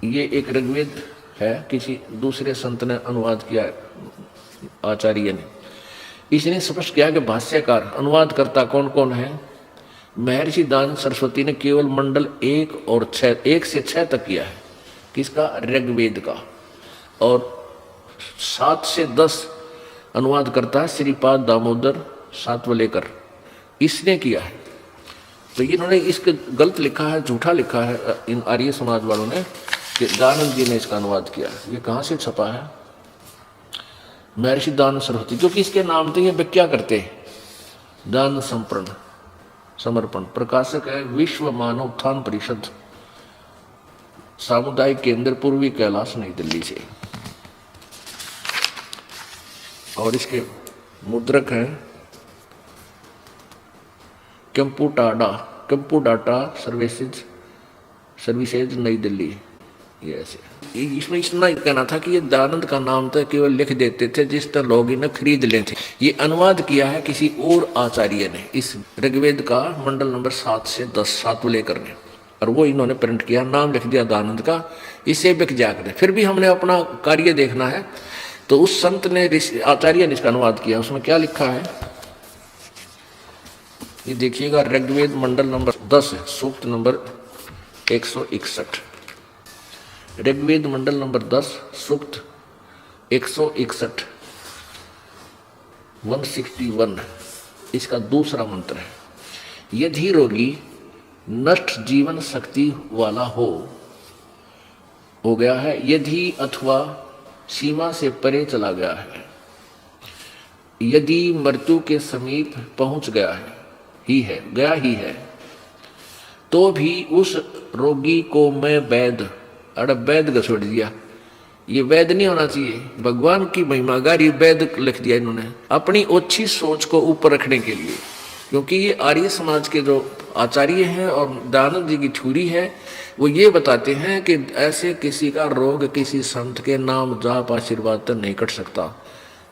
ये एक ऋग्वेद है, किसी दूसरे संत ने अनुवाद किया है, आचार्य ने। इसने स्पष्ट किया कि भाष्यकार अनुवादकर्ता कौन कौन है। महर्षि दान सरस्वती ने केवल मंडल 1 से 6 तक किया है, किसका, ऋग्वेद का। और 7 से 10 अनुवाद करता है श्रीपाद दामोदर सातवलेकर, इसने किया है। तो इन्होंने इसके गलत लिखा है, झूठा लिखा है इन आर्य समाज वालों ने कि दयानंद जी ने इसका अनुवाद किया है। ये कहाँ से छपा है, महर्षि दान सरस्वती, क्योंकि इसके नाम थे। ये व्याख्या करते दान समर्पण। प्रकाशक है विश्व मानव उत्थान परिषद, सामुदायिक केंद्र, पूर्वी कैलाश, नई दिल्ली से। और इसके मुद्रक हैं कंप्यूडाटा सर्विसेज नई दिल्ली। ये ऐसे इसमें इतना कहना था कि ये दयानंद का नाम तो केवल लिख देते थे जिस तरह लोग इन्हें खरीद लेते। ये अनुवाद किया है किसी और आचार्य ने इस ऋग्वेद का, मंडल नंबर 7 से 10 सातवलेकर ने, और वो इन्होंने प्रिंट किया, नाम लिख दिया दयानंद का। इसे बिक जाकर फिर भी हमने अपना कार्य देखना है। तो उस संत ने, आचार्य ने इसका अनुवाद किया, उसमें क्या लिखा है ये देखिएगा। ऋग्वेद मंडल नंबर 10 सूक्त नंबर 161। ऋग्वेद मंडल नंबर 10 सूक्त 161 161, इसका दूसरा मंत्र है। यदि रोगी नष्ट जीवन शक्ति वाला हो गया है, यदि अथवा सीमा से परे चला गया है, यदि मृत्यु के समीप पहुंच गया है, तो भी उस रोगी को मैं वैद घसोड़ दिया। ये वैद नहीं होना चाहिए, भगवान की महिमा गारी वैद लिख दिया इन्होंने अपनी ओछी सोच को ऊपर रखने के लिए। क्योंकि ये आर्य समाज के जो आचार्य हैं और दयानंद जी की थ्योरी है, वो ये बताते हैं कि ऐसे किसी का रोग किसी संत के नाम जाप आशीर्वाद तक नहीं कट सकता।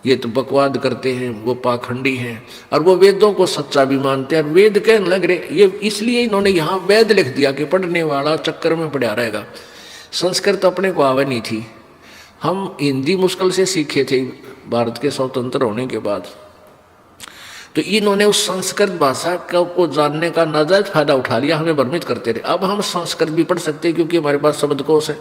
ये तो बकवाद करते हैं, वो पाखंडी हैं, और वो वेदों को सच्चा भी मानते हैं। वेद कहने लग रहे, ये इसलिए इन्होंने यहाँ वेद लिख दिया कि पढ़ने वाला चक्कर में पड़ा रहेगा। संस्कृत अपने को आवे नहीं थी, हम हिंदी मुश्किल से सीखे थे भारत के स्वतंत्र होने के बाद। तो इन्होंने उस संस्कृत भाषा को जानने का नाजायज फायदा उठा लिया, हमें भ्रमित करते रहे। अब हम संस्कृत भी पढ़ सकते हैं क्योंकि हमारे पास शब्दकोश है,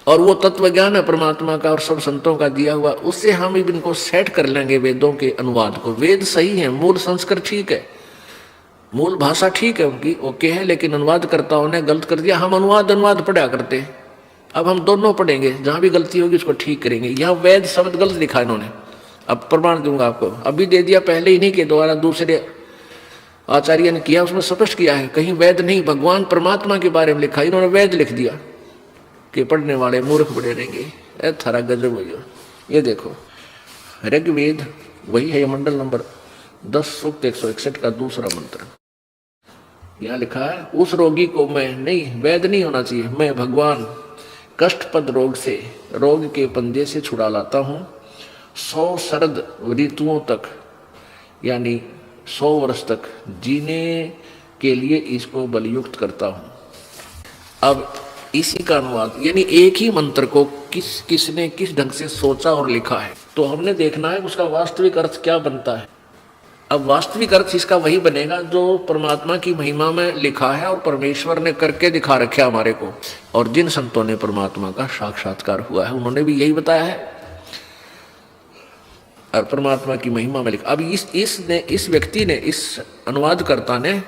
और वो तत्व ज्ञान है परमात्मा का और सब संतों का दिया हुआ, उससे हम इनको सेट कर लेंगे वेदों के अनुवाद को। वेद सही है, मूल संस्कृत ठीक है, मूल भाषा ठीक है उनकी, ओके है, लेकिन अनुवादकर्ताओं ने गलत कर दिया। हम अनुवाद पढ़ा करते, अब हम दोनों पढ़ेंगे, जहां भी गलती होगी उसको ठीक करेंगे। यहाँ वेद शब्द गलत लिखा इन्होंने, अब प्रमाण दूंगा आपको, अभी दे दिया, पहले ही नहीं के द्वारा दूसरे आचार्य ने किया, उसमें स्पष्ट किया है, कहीं वेद नहीं, भगवान परमात्मा के बारे में लिखा, इन्होंने वेद लिख दिया कि पढ़ने वाले मूर्ख बड़े रहेंगे। थारा गजब हो गया। ये देखो ऋग्वेद वही है, मंडल नंबर 10 सूक्त 161 का दूसरा मंत्र। यहाँ लिखा है, उस रोगी को मैं नहीं, वैद नहीं होना चाहिए, मैं भगवान कष्टपद रोग के पंजे से छुड़ा लाता हूँ। 100 शरद ऋतुओं तक, यानी 100 वर्ष तक जीने के लिए इसको बलियुक्त करता हूँ। अब इसी का अनुवाद, यानी एक ही मंत्र को किसने किस ढंग से सोचा और लिखा है, तो हमने देखना है उसका वास्तविक अर्थ क्या बनता है। अब वास्तविक अर्थ इसका वही बनेगा जो परमात्मा की महिमा में लिखा है और परमेश्वर ने करके दिखा रखा हमारे को, और जिन संतों ने परमात्मा का साक्षात्कार हुआ है उन्होंने भी यही बताया है और परमात्मा की महिमा में लिखा। अब इस व्यक्ति ने, इस अनुवादकर्ता ने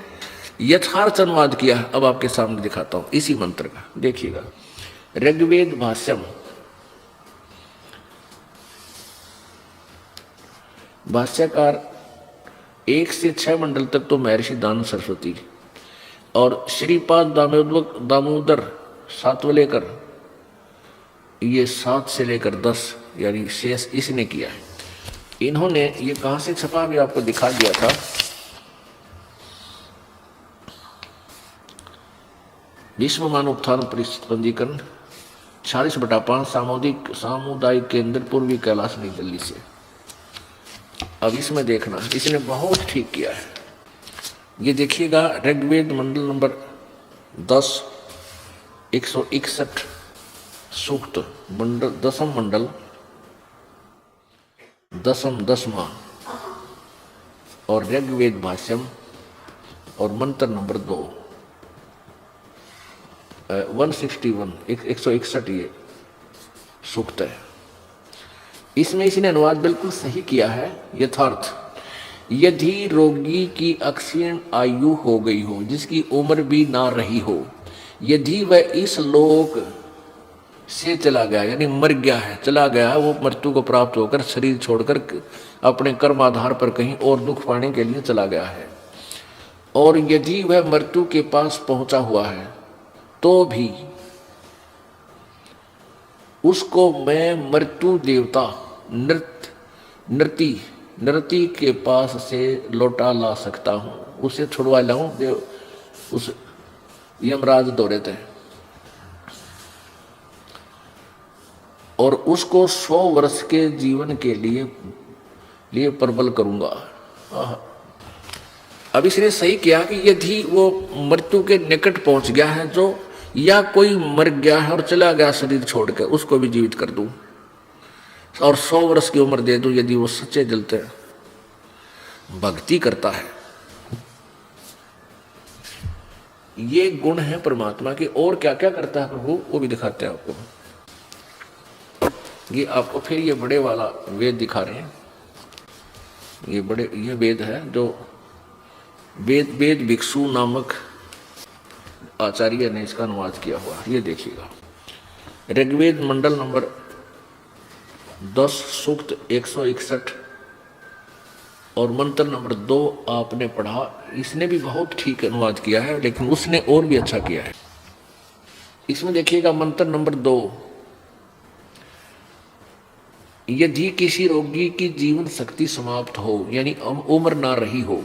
यथार्थ अनुवाद किया। अब आपके सामने दिखाता हूं इसी मंत्र का, देखिएगा। ऋग्वेद भाष्यम, भाष्यकार 1 से 6 मंडल तक तो महर्षि दान सरस्वती, और श्रीपाद दामोदर सातवलेकर ये 7 से लेकर 10 यानी शेष इसने किया है। इन्होंने ये कहां से छपा भी आपको दिखा दिया था, विश्व मानव उत्थान परिषद पंजीकरण 46/5 सामुदायिक केंद्र, पूर्वी कैलाश, नई दिल्ली से। अब इसमें देखना, इसने बहुत ठीक किया है। ये देखिएगा ऋग्वेद मंडल नंबर 10 161 सूक्त मंडल, दसम मंडल, दसवां और ऋग्वेद भाष्यम और मंत्र नंबर 2, 161, 161 ये सूक्त है। इसमें इसने अनुवाद बिल्कुल सही किया है। यथार्थ, यदि रोगी की अक्षीण आयु हो गई हो, जिसकी उम्र भी ना रही हो, यदि वह इस लोक से चला गया, यानी मर गया है, चला गया है, वो मृत्यु को प्राप्त होकर शरीर छोड़कर अपने कर्म आधार पर कहीं और दुख पाने के लिए चला गया है, और यदि वह मृत्यु के पास पहुंचा हुआ है, तो भी उसको मैं मृत्यु देवता नृति के पास से लौटा ला सकता हूं, उसे छुड़वा लाऊं उस यमराज दौरे थे, और उसको 100 वर्ष के जीवन के लिए प्रबल करूंगा। अब इसने सही किया कि यदि वो मृत्यु के निकट पहुंच गया है जो, या कोई मर गया है और चला गया शरीर छोड़कर, उसको भी जीवित कर दूं और 100 वर्ष की उम्र दे दूं, यदि वो सच्चे दिल से भक्ति करता है। ये गुण है परमात्मा के। और क्या क्या करता है प्रभु, वो भी दिखाते हैं आपको। ये आपको फिर ये बड़े वाला वेद दिखा रहे हैं। ये वेद है जो वेद भिक्षु नामक आचार्य ने इसका अनुवाद किया हुआ। ये देखिएगा, ऋग्वेद मंडल नंबर 10 सूक्त 161 और मंत्र नंबर 2 आपने पढ़ा। इसने भी बहुत ठीक अनुवाद किया है, लेकिन उसने और भी अच्छा किया है। इसमें देखिएगा मंत्र नंबर 2, यदि किसी रोगी की जीवन शक्ति समाप्त हो, यानी उम्र ना रही हो,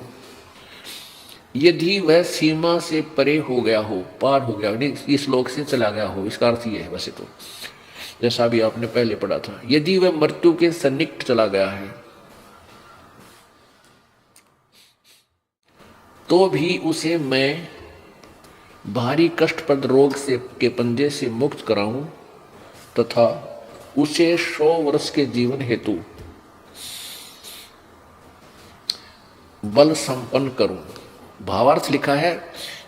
यदि वह सीमा से परे हो गया हो, पार हो गया, यानी इस लोक से चला गया हो, इसका अर्थ ये है वैसे तो, जैसा भी आपने पहले पढ़ा था। यदि वह मृत्यु के सन्निकट चला गया है, तो भी उसे मैं भारी कष्टप्रद रोग से के पंजे से मुक्त कराऊं तथा उसे 100 वर्ष के जीवन हेतु बल संपन्न करूं। भावार्थ लिखा है,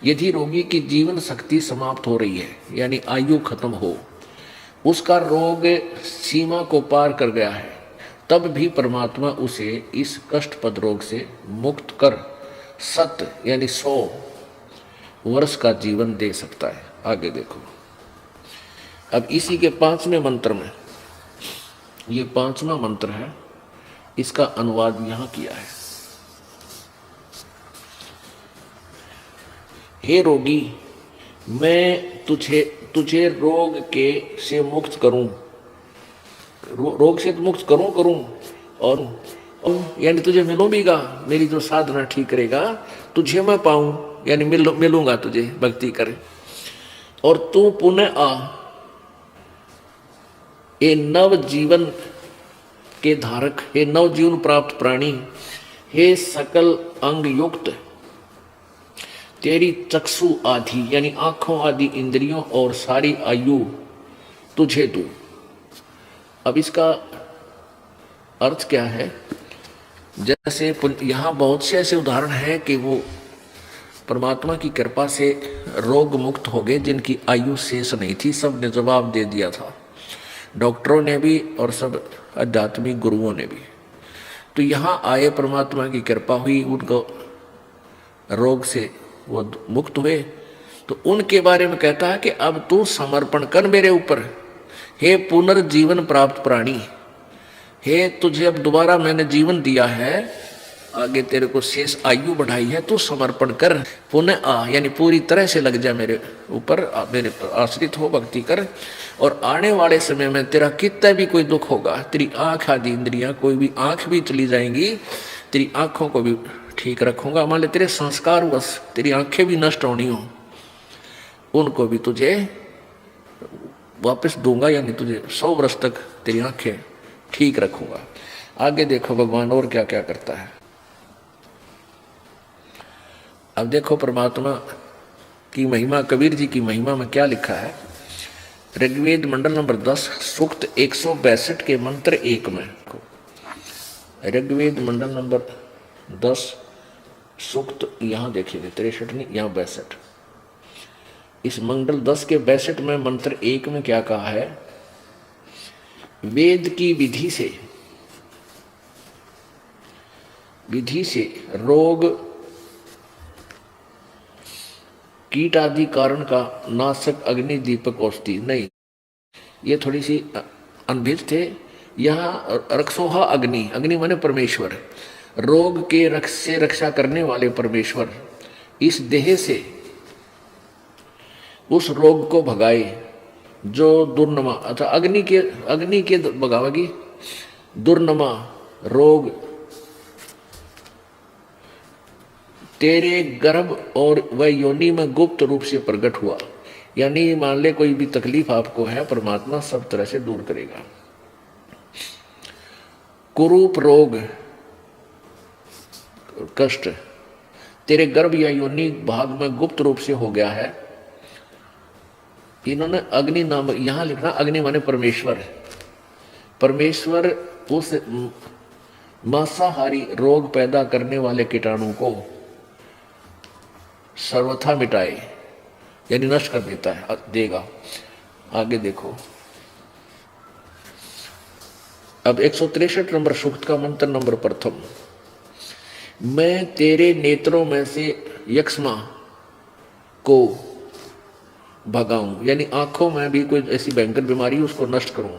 यदि रोगी की जीवन शक्ति समाप्त हो रही है, यानी आयु खत्म हो, उसका रोग सीमा को पार कर गया है, तब भी परमात्मा उसे इस कष्टप्रद रोग से मुक्त कर 100 यानी 100 वर्ष का जीवन दे सकता है। आगे देखो, अब इसी के 5वें मंत्र में, ये 5वां मंत्र है, इसका अनुवाद यहां किया है। हे रोगी, मैं तुझे रोग के से मुक्त करूं, रोग से मुक्त करूं और यानी तुझे मिलूंगा, मेरी जो साधना ठीक करेगा तुझे मैं पाऊं, यानी मिलूंगा तुझे, भक्ति करे, और तू पुनः आ, ये नव जीवन के धारक, हे नव जीवन प्राप्त प्राणी, हे सकल अंग युक्त, तेरी चक्षु आदि यानी आंखों आदि इंद्रियों और सारी आयु तुझे दूं। अब इसका अर्थ क्या है? जैसे यहाँ बहुत से ऐसे उदाहरण हैं कि वो परमात्मा की कृपा से रोग मुक्त हो गए जिनकी आयु शेष नहीं थी। सब ने जवाब दे दिया था, डॉक्टरों ने भी और सब आध्यात्मिक गुरुओं ने भी। तो यहाँ आए, परमात्मा की कृपा हुई, उनको रोग से वो मुक्त हुए। तो उनके बारे में कहता है कि अब तू समर्पण कर मेरे ऊपर, हे पुनर्जीवन प्राप्त प्राणी, हे तुझे अब दोबारा मैंने जीवन दिया है, आगे तेरे को शेष आयु बढ़ाई है, तू समर्पण कर, पुनः आ, यानी पूरी तरह से लग जा मेरे ऊपर, मेरे आश्रित हो, भक्ति कर, और आने वाले समय में तेरा कितना भी कोई दुख होगा, तेरी आंख आदि इंद्रियां, कोई भी आंख भी चली जाएंगी, तेरी आंखों को भी ठीक रखूंगा। मान ले तेरे संस्कार बस तेरी आंखें भी नष्ट होनी हो, उनको भी तुझे वापस दूंगा, यानी तुझे 100 वर्ष तक तेरी आंखें ठीक रखूंगा। आगे देखो भगवान और क्या क्या करता है। अब देखो परमात्मा की महिमा, कबीर जी की महिमा में क्या लिखा है। ऋग्वेद मंडल नंबर 10 सूक्त 162 के मंत्र 1 में, ऋग्वेद मंडल नंबर 10 सूक्त यहां देखिए 63 नहीं यहां 62, इस मंडल 10 के 62 में मंत्र 1 में क्या कहा है? वेद की विधि से रोग कीट आदि कारण का नाशक अग्नि दीपक औषधि नहीं, ये थोड़ी सी अनभिज थे। यहाँ रक्षोहा अग्नि, अग्नि माने परमेश्वर, रोग के से रक्षा करने वाले परमेश्वर इस देह से उस रोग को भगाए जो दुर्नमा, अथवा अग्नि के भगावेगी दुर्नमा रोग तेरे गर्भ और वह योनि में गुप्त रूप से प्रकट हुआ। यानी मान ले कोई भी तकलीफ आपको है, परमात्मा सब तरह से दूर करेगा। कुरूप रोग कष्ट तेरे गर्भ या योनि भाग में गुप्त रूप से हो गया है, इन्होंने अग्नि नाम यहां लिखना, अग्नि माने परमेश्वर, परमेश्वर उस मांसाहारी रोग पैदा करने वाले कीटाणु को सर्वथा मिटाए, यानी नष्ट कर देता है, देगा। आगे देखो, अब 163 नंबर सूक्त का मंत्र नंबर प्रथम, मैं तेरे नेत्रों में से यक्ष्मा को भगाऊं, यानी आंखों में भी कोई ऐसी भयंकर बीमारी उसको नष्ट करूं,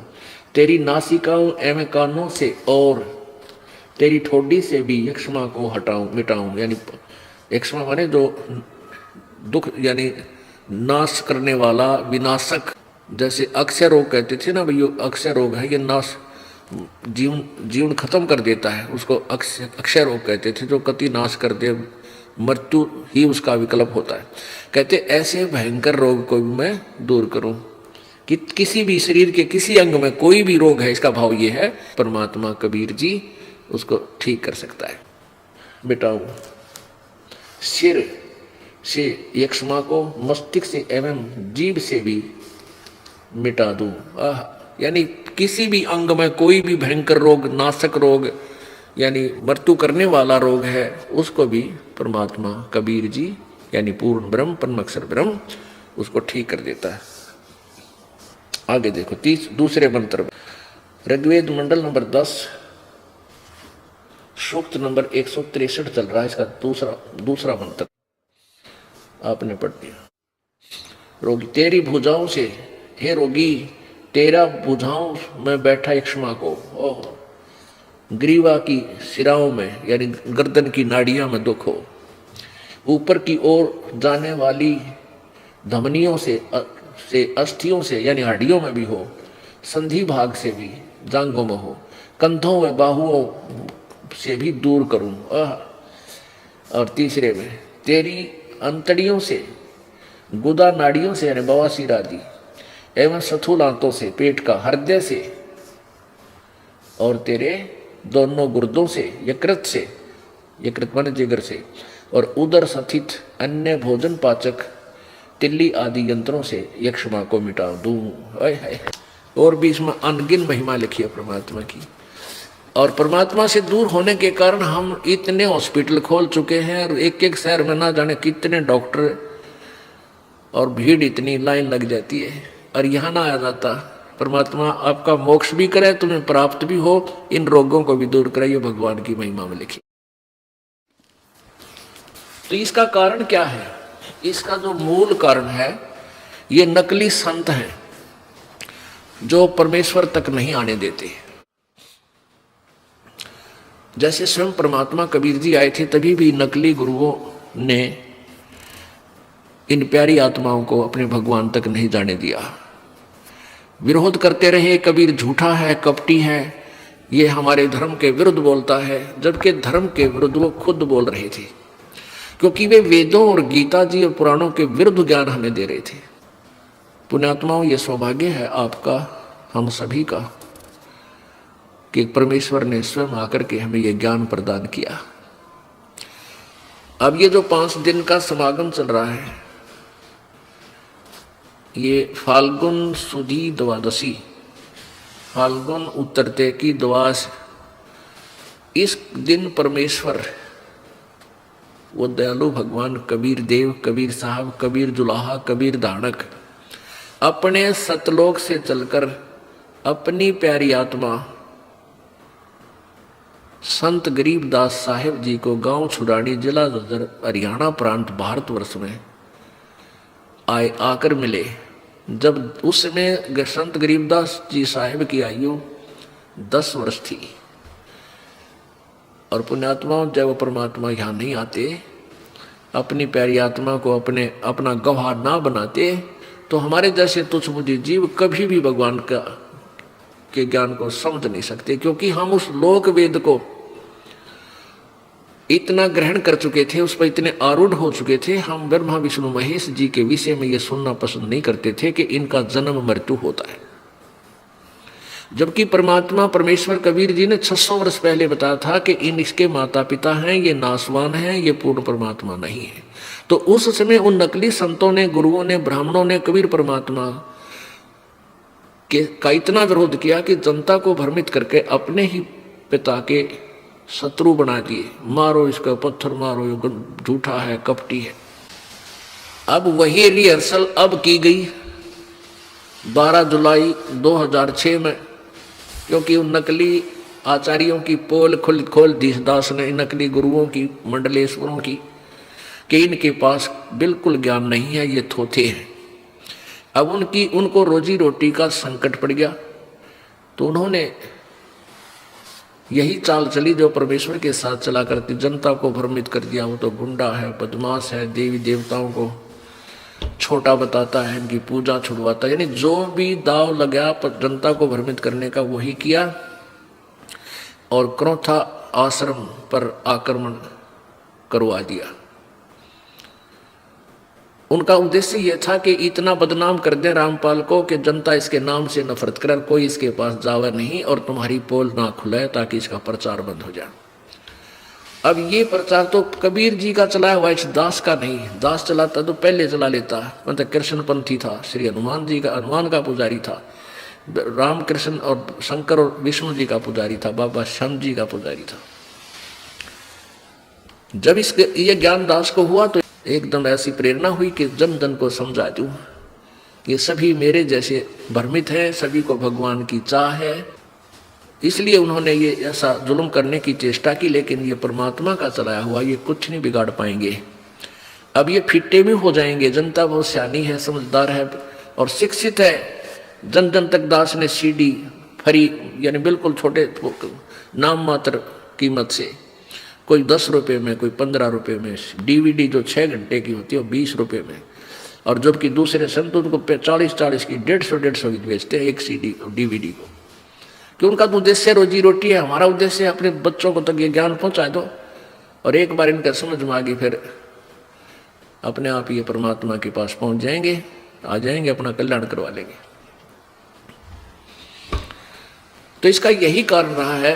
तेरी नासिकाओं एवं कानों से और तेरी ठोडी से भी यक्ष्मा को हटाऊं मिटाऊं, यानी यक्ष्मा माने जो दुख यानी नाश करने वाला विनाशक, जैसे अक्षय रोग कहते थे ना भाई, अक्षय रोग है, ये नाश जीवन खत्म कर देता है, उसको अक्षय रोग कहते थे, जो कति नाश कर दे, मृत्यु ही उसका विकल्प होता है। कहते ऐसे भयंकर रोग को भी मैं दूर करूं, कि किसी भी शरीर के किसी अंग में कोई भी रोग है, इसका भाव ये है परमात्मा कबीर जी उसको ठीक कर सकता है, मिटाऊं। सिर से यक्ष्मा को मस्तिष्क से एवं जीभ से भी मिटा दूं, यानी किसी भी अंग में कोई भी भयंकर रोग, नाशक रोग यानी मृत्यु करने वाला रोग है, उसको भी परमात्मा कबीर जी यानी पूर्ण ब्रह्म परमअक्षर ब्रह्म उसको ठीक कर देता है। आगे देखो दूसरे मंत्र, ऋग्वेद मंडल नंबर 10 सूक्त नंबर 163 चल रहा है, इसका दूसरा मंत्र आपने पढ़ दिया। रोगी तेरी भुजाओं से, हे रोगी तेरा भुजाओं में बैठा यक्ष्मा को, ग्रीवा की सिराओं में यानी गर्दन की नाड़ियां में दुख हो, ऊपर की ओर जाने वाली धमनियों से अस्थियों से यानी हड्डियों में भी हो, संधि भाग से भी जांघों में हो, कंधों व बाहुओं से भी दूर करूं। और तीसरे में तेरी अंतड़ियों से, गुदा नाड़ियों से यानी बवासीर आदि एवं सथुलांतों से, पेट का हृदय से और तेरे दोनों गुर्दों से, यकृत माने जिगर से और उदर स्थित अन्य भोजन पाचक तिल्ली आदि यंत्रों से यक्ष्मा को मिटा दूं। और भी इसमें अनगिन महिमा लिखी है परमात्मा की। और परमात्मा से दूर होने के कारण हम इतने हॉस्पिटल खोल चुके हैं और एक एक शहर में ना जाने कितने डॉक्टर, और भीड़ इतनी लाइन लग जाती है, और यहाँ ना आ जाता। परमात्मा आपका मोक्ष भी करे, तुम्हें प्राप्त भी हो, इन रोगों को भी दूर कराइए, भगवान की महिमा में लिखी। तो इसका कारण क्या है? इसका जो मूल कारण है, ये नकली संत हैं जो परमेश्वर तक नहीं आने देते। जैसे स्वयं परमात्मा कबीर जी आए थे, तभी भी नकली गुरुओं ने इन प्यारी आत्माओं को अपने भगवान तक नहीं जाने दिया। विरोध करते रहे, कबीर झूठा है, कपटी है, ये हमारे धर्म के विरुद्ध बोलता है, जबकि धर्म के विरुद्ध वो खुद बोल रहे थे, क्योंकि वे वेदों और गीता जी और पुराणों के विरुद्ध ज्ञान हमें दे रहे थे। पुण्यात्माओं, ये सौभाग्य है आपका, हम सभी का, कि परमेश्वर ने स्वयं आकर के हमें ये ज्ञान प्रदान किया। अब ये जो 5 दिन का समागम चल रहा है, ये फाल्गुन सुदी द्वादशी, फाल्गुन उतरते की द्वास, इस दिन परमेश्वर वो दयालु भगवान कबीर देव, कबीर साहब, कबीर जुलाहा, कबीर धानक अपने सतलोक से चलकर अपनी प्यारी आत्मा संत गरीबदास साहिब जी को गांव छुड़ानी, जिला झज्जर, हरियाणा प्रांत, भारतवर्ष में आकर मिले। जब उस समय संत गरीबदास जी साहिब की आयु 10 वर्ष थी और पुण्यात्माओं जब वो परमात्मा यहाँ नहीं आते, अपनी प्यारी आत्मा को अपना गवाह ना बनाते, तो हमारे जैसे तुच्छबुद्धि जीव कभी भी भगवान के ज्ञान को समझ नहीं सकते, क्योंकि हम उस लोक वेद को इतना ग्रहण कर चुके थे, उस पर इतने आरूढ़ हो चुके थे। हम ब्रह्मा विष्णु महेश जी के विषय में ये सुनना पसंद नहीं करते थे कि इनका जन्म मृत्यु होता है, जबकि परमात्मा परमेश्वर कबीर जी ने 600 वर्ष पहले बताया था कि इसके माता पिता हैं, ये नासवान हैं, ये पूर्ण परमात्मा नहीं है। तो उस समय उन नकली संतों ने, गुरुओं ने, ब्राह्मणों ने कबीर परमात्मा का इतना विरोध किया कि जनता को भ्रमित करके अपने ही पिता के शत्रु बना दिए। मारो इसका, पत्थर मारो, ये झूठा है, कपटी है। अब वही रिहर्सल अब की गई 12 जुलाई 2006 में, क्योंकि उन नकली आचार्यों की पोल खोल दी दास ने, नकली गुरुओं की, मंडलेश्वरों की, कि इनके पास बिल्कुल ज्ञान नहीं है, ये थोथे हैं। अब उनको रोजी रोटी का संकट पड़ गया, तो उन्होंने यही चाल चली जो परमेश्वर के साथ चला करती, जनता को भ्रमित कर दिया। वो तो गुंडा है, बदमाश है, देवी देवताओं को छोटा बताता है, इनकी पूजा छुड़वाता है, यानी जो भी दाव लगा जनता को भ्रमित करने का वही किया और क्रोथा आश्रम पर आक्रमण करवा दिया। उनका उद्देश्य यह था कि इतना बदनाम कर दे रामपाल को कि जनता इसके नाम से नफरत करे, कोई इसके पास जावे नहीं और तुम्हारी पोल ना खुले, ताकि इसका प्रचार बंद हो जाए। अब ये प्रचार तो कबीर जी का चलाया हुआ, इस दास का नहीं। दास चलाता तो पहले चला लेता, मतलब कृष्णपंथी था, श्री हनुमान का पुजारी था, रामकृष्ण और शंकर और विष्णु जी का पुजारी था, बाबा श्याम जी का पुजारी था। जब ये ज्ञान दास को हुआ तो एकदम ऐसी प्रेरणा हुई कि जन जन को समझा दूं कि सभी मेरे जैसे भ्रमित हैं, सभी को भगवान की चाह है। इसलिए उन्होंने ये ऐसा जुल्म करने की चेष्टा की, लेकिन ये परमात्मा का चलाया हुआ, ये कुछ नहीं बिगाड़ पाएंगे। अब ये फिट्टे भी हो जाएंगे। जनता बहुत सियानी है, समझदार है और शिक्षित है। जन जन तक दास ने सीडी फ्री, यानी बिल्कुल छोटे नाम मात्र कीमत से, कोई 10 रुपये में, कोई 15 रुपये में, डीवीडी जो 6 घंटे की होती है वो 20 रुपये में, और जबकि दूसरे संत उनको 40 की 150 की बेचते हैं एक सीडी डीवीडी को, कि उनका तो उद्देश्य रोजी रोटी है। हमारा उद्देश्य अपने बच्चों को तक ये ज्ञान पहुंचा दो, और एक बार इनका समझ में आ गई फिर अपने आप ये परमात्मा के पास पहुंच जाएंगे, आ जाएंगे, अपना कल्याण करवा लेंगे। तो इसका यही कारण रहा है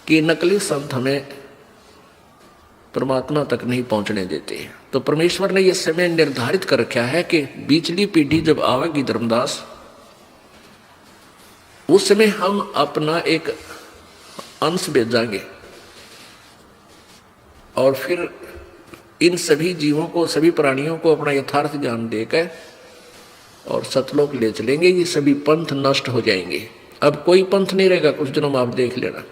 कि नकली संत हमें परमात्मा तक नहीं पहुंचने देते। तो परमेश्वर ने यह समय निर्धारित कर रखा है कि बीचली पीढ़ी जब आवेगी धर्मदास, उस समय हम अपना एक अंश भेजांगे और फिर इन सभी जीवों को, सभी प्राणियों को अपना यथार्थ ज्ञान देकर और सतलोक ले चलेंगे। ये सभी पंथ नष्ट हो जाएंगे। अब कोई पंथ नहीं रहेगा, कुछ दिनों में आप देख लेना।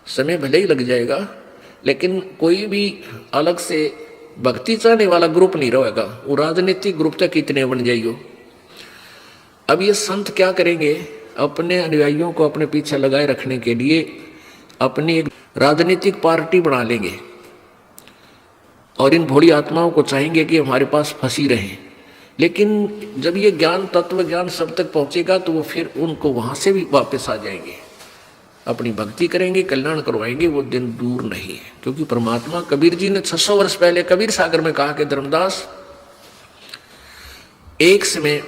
समय भले ही लग जाएगा, लेकिन कोई भी अलग से भक्ति चाहने वाला ग्रुप नहीं रहेगा। वो राजनीतिक ग्रुप तक कितने बन जाइयो। अब ये संत क्या करेंगे, अपने अनुयायियों को अपने पीछे लगाए रखने के लिए अपनी एक राजनीतिक पार्टी बना लेंगे और इन भोली आत्माओं को चाहेंगे कि हमारे पास फंसी रहें। लेकिन जब ये ज्ञान, तत्व ज्ञान सब तक पहुंचेगा तो वो फिर उनको वहां से भी वापस आ जाएंगे, अपनी भक्ति करेंगे, कल्याण करवाएंगे। वो दिन दूर नहीं है, क्योंकि परमात्मा, कबीर जी ने 600 वर्ष पहले कबीर सागर में कहा कि धर्मदास, एक समय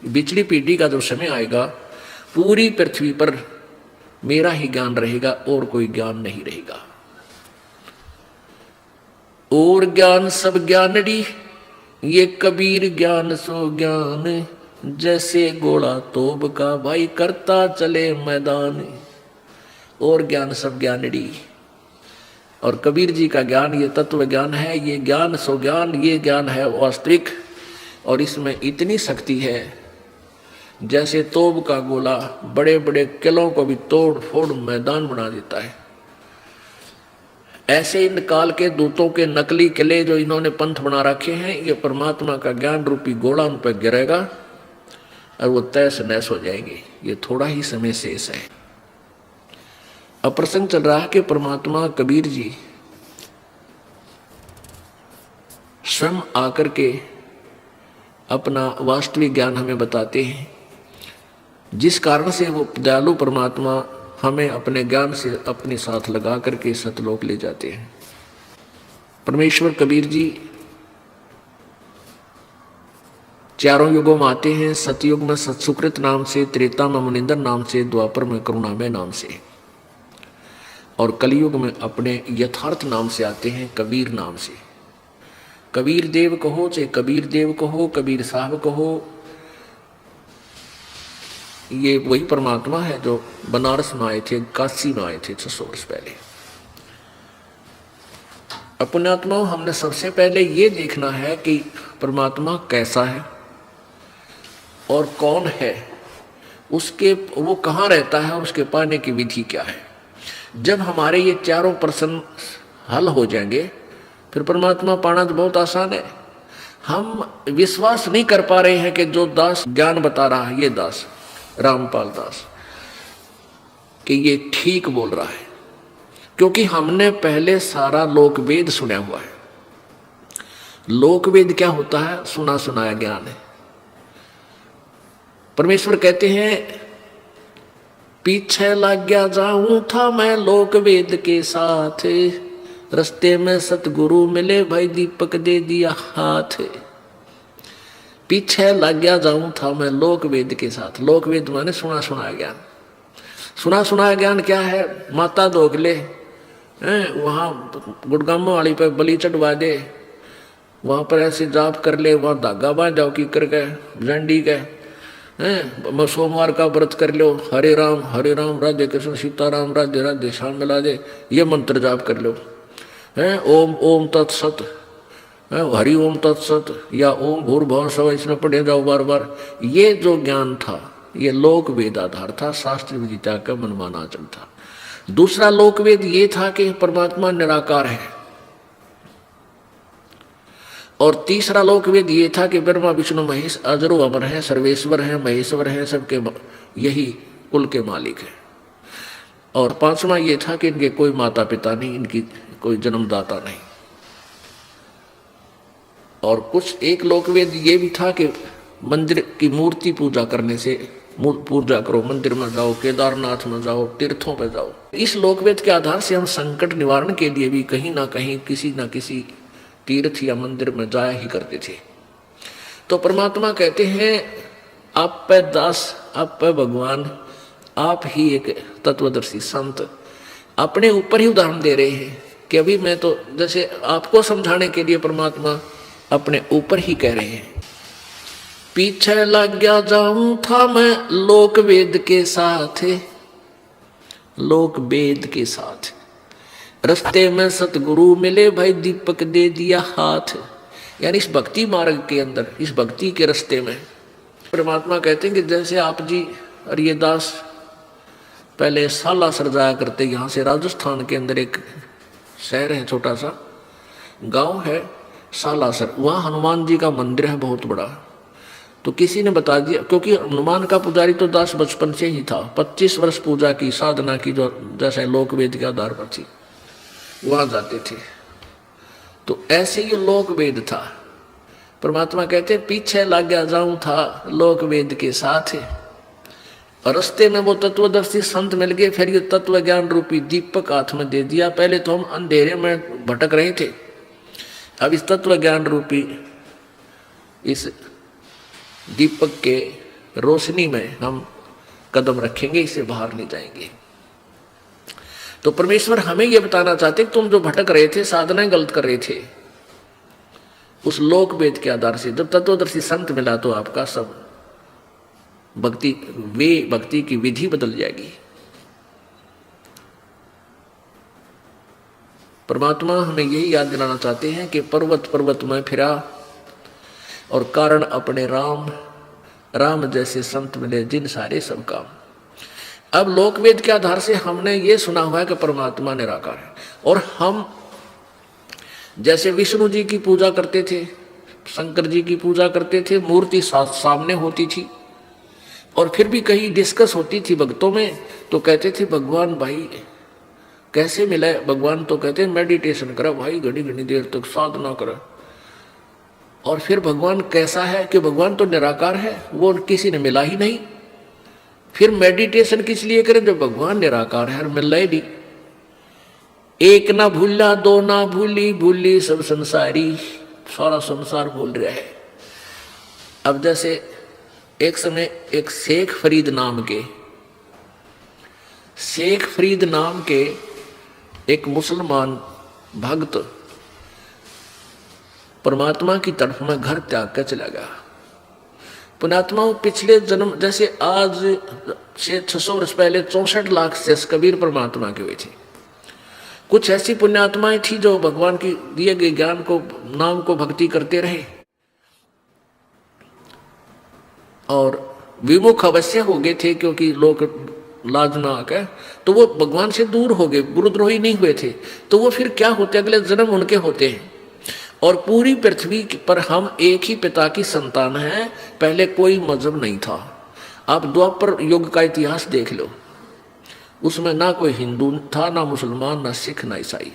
बिछड़ी पीढ़ी का जो समय आएगा, पूरी पृथ्वी पर मेरा ही ज्ञान रहेगा और कोई ज्ञान नहीं रहेगा। और ज्ञान सब ज्ञानड़ी, ये कबीर ज्ञान सो ज्ञान, जैसे गोला तोब का, भाई करता चले मैदान। और ज्ञान सब ज्ञानड़ी, और कबीर जी का ज्ञान ये तत्व ज्ञान है, ये ज्ञान सो ज्ञान, ये ज्ञान है वास्तविक। और इसमें इतनी शक्ति है जैसे तोब का गोला बड़े बड़े किलों को भी तोड़ फोड़ मैदान बना देता है। ऐसे इन काल के दूतों के नकली किले जो इन्होंने पंथ बना रखे हैं, ये परमात्मा का ज्ञान रूपी गोला उन पर गिरेगा और वो तैस नैस हो जाएंगे। ये थोड़ा ही समय शेष है। अब प्रसंग चल रहा है कि परमात्मा कबीर जी स्वयं आकर के अपना वास्तविक ज्ञान हमें बताते हैं, जिस कारण से वो दयालु परमात्मा हमें अपने ज्ञान से अपने साथ लगा करके सतलोक ले जाते हैं। परमेश्वर कबीर जी चारों युगों में आते हैं। सतयुग में सत्सुकृत नाम से, त्रेता में मुनिंदर नाम से, द्वापर में करुणामय नाम से, और कलयुग में अपने यथार्थ नाम से आते हैं, कबीर नाम से। कबीर देव कहो चाहे कबीर देव कहो, कबीर साहब कहो, ये वही परमात्मा है जो बनारस में आए थे, काशी में आए थे 600 वर्ष पहले। अपने आत्माओं, हमने सबसे पहले ये देखना है कि परमात्मा कैसा है और कौन है, उसके वो कहाँ रहता है, उसके पाने की विधि क्या है। जब हमारे ये चारों प्रश्न हल हो जाएंगे, फिर परमात्मा पाना तो बहुत आसान है। हम विश्वास नहीं कर पा रहे हैं कि जो दास ज्ञान बता रहा है, ये दास रामपाल दास, कि ये ठीक बोल रहा है, क्योंकि हमने पहले सारा लोकवेद सुना हुआ है। लोकवेद क्या होता है? सुना सुनाया ज्ञान है। परमेश्वर कहते हैं, पीछे लग गया जाऊं था मैं लोकवेद के साथ, रस्ते में सतगुरु मिले भाई दीपक दे दिया हाथ। पीछे लग गया जाऊं था मैं लोकवेद के साथ। लोकवेद माने सुना सुनाया ज्ञान। सुना सुनाया ज्ञान क्या है? माता दोगले वहां गुड़गामा वाली पे बलि चढ़वा दे, वहां पर ऐसे जाप कर ले, वहां धागा बांध जाओ की कर गए झंडी गए, सोमवार का व्रत कर लो, हरे राम राधे कृष्ण सीताराम राधे राधे शाम मिला दे, ये मंत्र जाप कर लो, ओम ओम तत्सत, हरि ओम तत्सत, या ओम भूर्भुवः स्वः, इसमें पढ़े जाओ बार बार। ये जो ज्ञान था, ये लोक वेद आधार था, शास्त्र विदिता का मनमाना आचरण था। दूसरा लोक वेद ये था कि परमात्मा निराकार है, और तीसरा लोक वेद ये था कि ब्रह्मा विष्णु महेश अजरो अमर है, सर्वेश्वर है, महेश्वर है, सबके यही कुल के मालिक है। और पांचवा ये था कि इनके कोई माता पिता नहीं, इनकी कोई जन्मदाता नहीं। और कुछ एक लोकवेद ये भी था कि मंदिर की मूर्ति पूजा करने से पूजा करो, मंदिर में जाओ, केदारनाथ में जाओ, तीर्थों पे जाओ। इस लोकवेद के आधार से हम संकट निवारण के लिए भी कहीं ना कहीं किसी न किसी तीर्थ या मंदिर में जाया ही करते थे। तो परमात्मा कहते हैं, आप पे दास, आप पे भगवान, आप ही एक तत्वदर्शी संत अपने ऊपर ही उदाहरण दे रहे हैं कि अभी मैं तो जैसे आपको समझाने के लिए परमात्मा अपने ऊपर ही कह रहे हैं, पीछे लग गया जाऊं था मैं लोक वेद के साथ, लोक वेद के साथ, रस्ते में सतगुरु मिले भाई दीपक दे दिया हाथ। यानी इस भक्ति मार्ग के अंदर, इस भक्ति के रास्ते में परमात्मा कहते हैं कि जैसे आप जी और ये दास पहले सालासर जाया करते, यहाँ से राजस्थान के अंदर एक शहर है, छोटा सा गांव है सालासर, वहाँ हनुमान जी का मंदिर है बहुत बड़ा। तो किसी ने बता दिया, क्योंकि हनुमान का पुजारी तो दास बचपन से ही था, 25 वर्ष पूजा की साधना की, जो जैसे लोकवेद के आधार पर थी, वहां जाते थे। तो ऐसे ही लोकवेद था। परमात्मा कहते पीछे लग गया जाऊं था लोकवेद के साथ, और रस्ते में वो तत्वदर्शी संत मिल गए, फिर ये तत्व ज्ञान रूपी दीपक हाथ में दे दिया। पहले तो हम अंधेरे में भटक रहे थे, अब इस तत्व ज्ञान रूपी इस दीपक के रोशनी में हम कदम रखेंगे, इससे बाहर नहीं जाएंगे। तो परमेश्वर हमें यह बताना चाहते कि तुम जो भटक रहे थे, साधनाएं गलत कर रहे थे, उस लोक वेद के आधार से। जब तत्वदर्शी संत मिला तो आपका सब भक्ति की विधि बदल जाएगी। परमात्मा हमें यही याद दिलाना चाहते हैं कि पर्वत पर्वत में फिरा और कारण अपने राम, राम जैसे संत मिले जिन सारे सब काम। अब लोकवेद के आधार से हमने ये सुना हुआ है कि परमात्मा निराकार है, और हम जैसे विष्णु जी की पूजा करते थे, शंकर जी की पूजा करते थे, मूर्ति सामने होती थी, और फिर भी कहीं डिस्कस होती थी भक्तों में, तो कहते थे भगवान भाई कैसे मिला है? भगवान तो कहते हैं मेडिटेशन करा भाई, घड़ी घड़ी देर तक साधना करा। और फिर भगवान कैसा है कि भगवान तो निराकार है, वो किसी ने मिला ही नहीं, फिर मेडिटेशन किस लिए करें जब भगवान निराकार है और मिल ही नहीं। एक ना भूला दो ना भूली, भूली सब संसारी, सारा संसार भूल रहा है। अब जैसे एक समय एक शेख फरीद नाम के एक मुसलमान भक्त परमात्मा की तरफ में घर त्याग कर चला गया। पुण्यात्मा पिछले जन्म जैसे आज से 600 वर्ष पहले 64 लाख से कबीर परमात्मा के हुए थे। कुछ ऐसी पुण्यात्माएं थी जो भगवान की दिए गए ज्ञान को, नाम को भक्ति करते रहे और विमुख अवश्य हो गए थे, क्योंकि लोग लाज ना आके तो वो भगवान से दूर हो गए, गुरुद्रोही नहीं हुए थे। तो वो फिर क्या होते, अगले जन्म उनके होते हैं। और पूरी पृथ्वी पर हम एक ही पिता की संतान हैं। पहले कोई मजहब नहीं था। आप द्वापर युग का इतिहास देख लो, उसमें ना कोई हिंदू था, ना मुसलमान, ना सिख, ना ईसाई,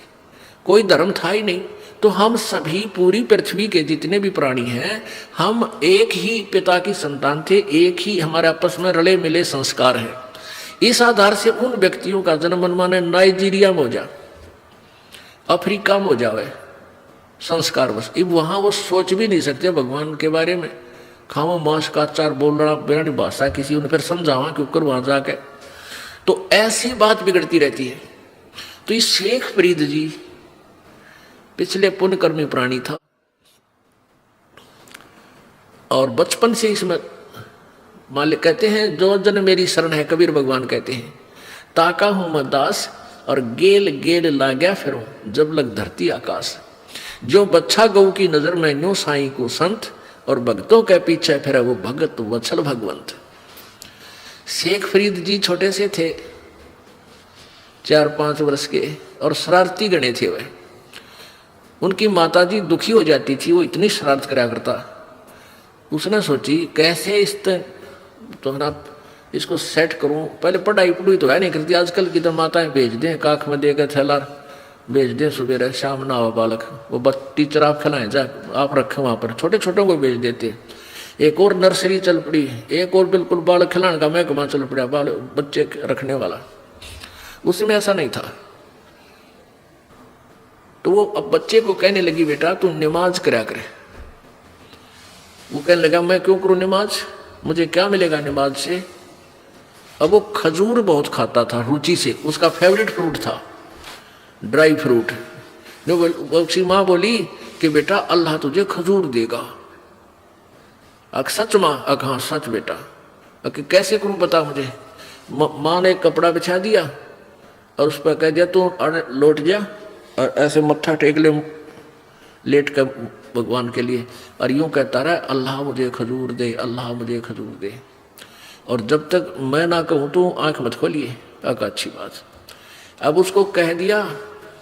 कोई धर्म था ही नहीं। तो हम सभी पूरी पृथ्वी के जितने भी प्राणी हैं, हम एक ही पिता की संतान थे, एक ही हमारे आपस में रले मिले संस्कार हैं। इस आधार से उन व्यक्तियों का जन्म मनमाने नाइजीरिया में हो जा, अफ्रीका में हो जावे संस्कार बस, वहां वो सोच भी नहीं सकते भगवान के बारे में। खाओ मांस का अचार बोल रहा बिना भाषा किसी, उन्हें फिर समझावा कि ऊपर वहां जाके, तो ऐसी बात बिगड़ती रहती है। तो इस शेख फरीद जी पिछले पुण्यकर्मी प्राणी था और बचपन से इसमें मालिक कहते हैं जो जन मेरी शरण है, कबीर भगवान कहते हैं, ताका हूं मैं दास और गेल गेल ला गया फिरूं जब लग धरती आकाश। जो बच्चा गौ की नजर में न्यू साईं को संत और भक्तों के पीछे फिरा वो भगत वत्सल भगवंत। शेख फरीद जी छोटे से थे, 4-5 वर्ष के, और शरारती गणे थे वह। उनकी माताजी दुखी हो जाती थी, वो इतनी शरारत करा करता। उसने सोची कैसे इसको सेट करूं। पहले पढ़ाई तो है नहीं करती, आजकल की तो माताएं भेज दें काख में देकर थैला भेज दें, सुबह शाम ना हो बालक, वो टीचर आप खिलाएं जा, आप रखें वहां पर, छोटे छोटों को भेज देते। एक और नर्सरी चल पड़ी, एक और बिल्कुल बालक खिलाने का महकमा चल पड़ा, बच्चे रखने वाला। उसमें ऐसा नहीं था। तो वो अब बच्चे को कहने लगी बेटा तू नमाज करा करे। वो कहने लगा मैं क्यों करूं नमाज, मुझे क्या मिलेगा नमाज से। अब वो खजूर बहुत खाता था रुचि से, उसका फेवरेट फ्रूट था ड्राई फ्रूट। उसकी माँ बोली कि बेटा अल्लाह तुझे खजूर देगा। सच माँ? हाँ सच बेटा। कैसे करूं बता मुझे। माँ ने कपड़ा बिछा दिया और उस पर कह दिया तू लौट जा और ऐसे मत्था टेक ले लेट कर भगवान के लिए, और यूं कहता रहा अल्लाह मुझे खजूर दे, अल्लाह मुझे खजूर दे। और जब तक मैं ना कहूँ तो आंख मत खोलिए। अच्छी बात। अब उसको कह दिया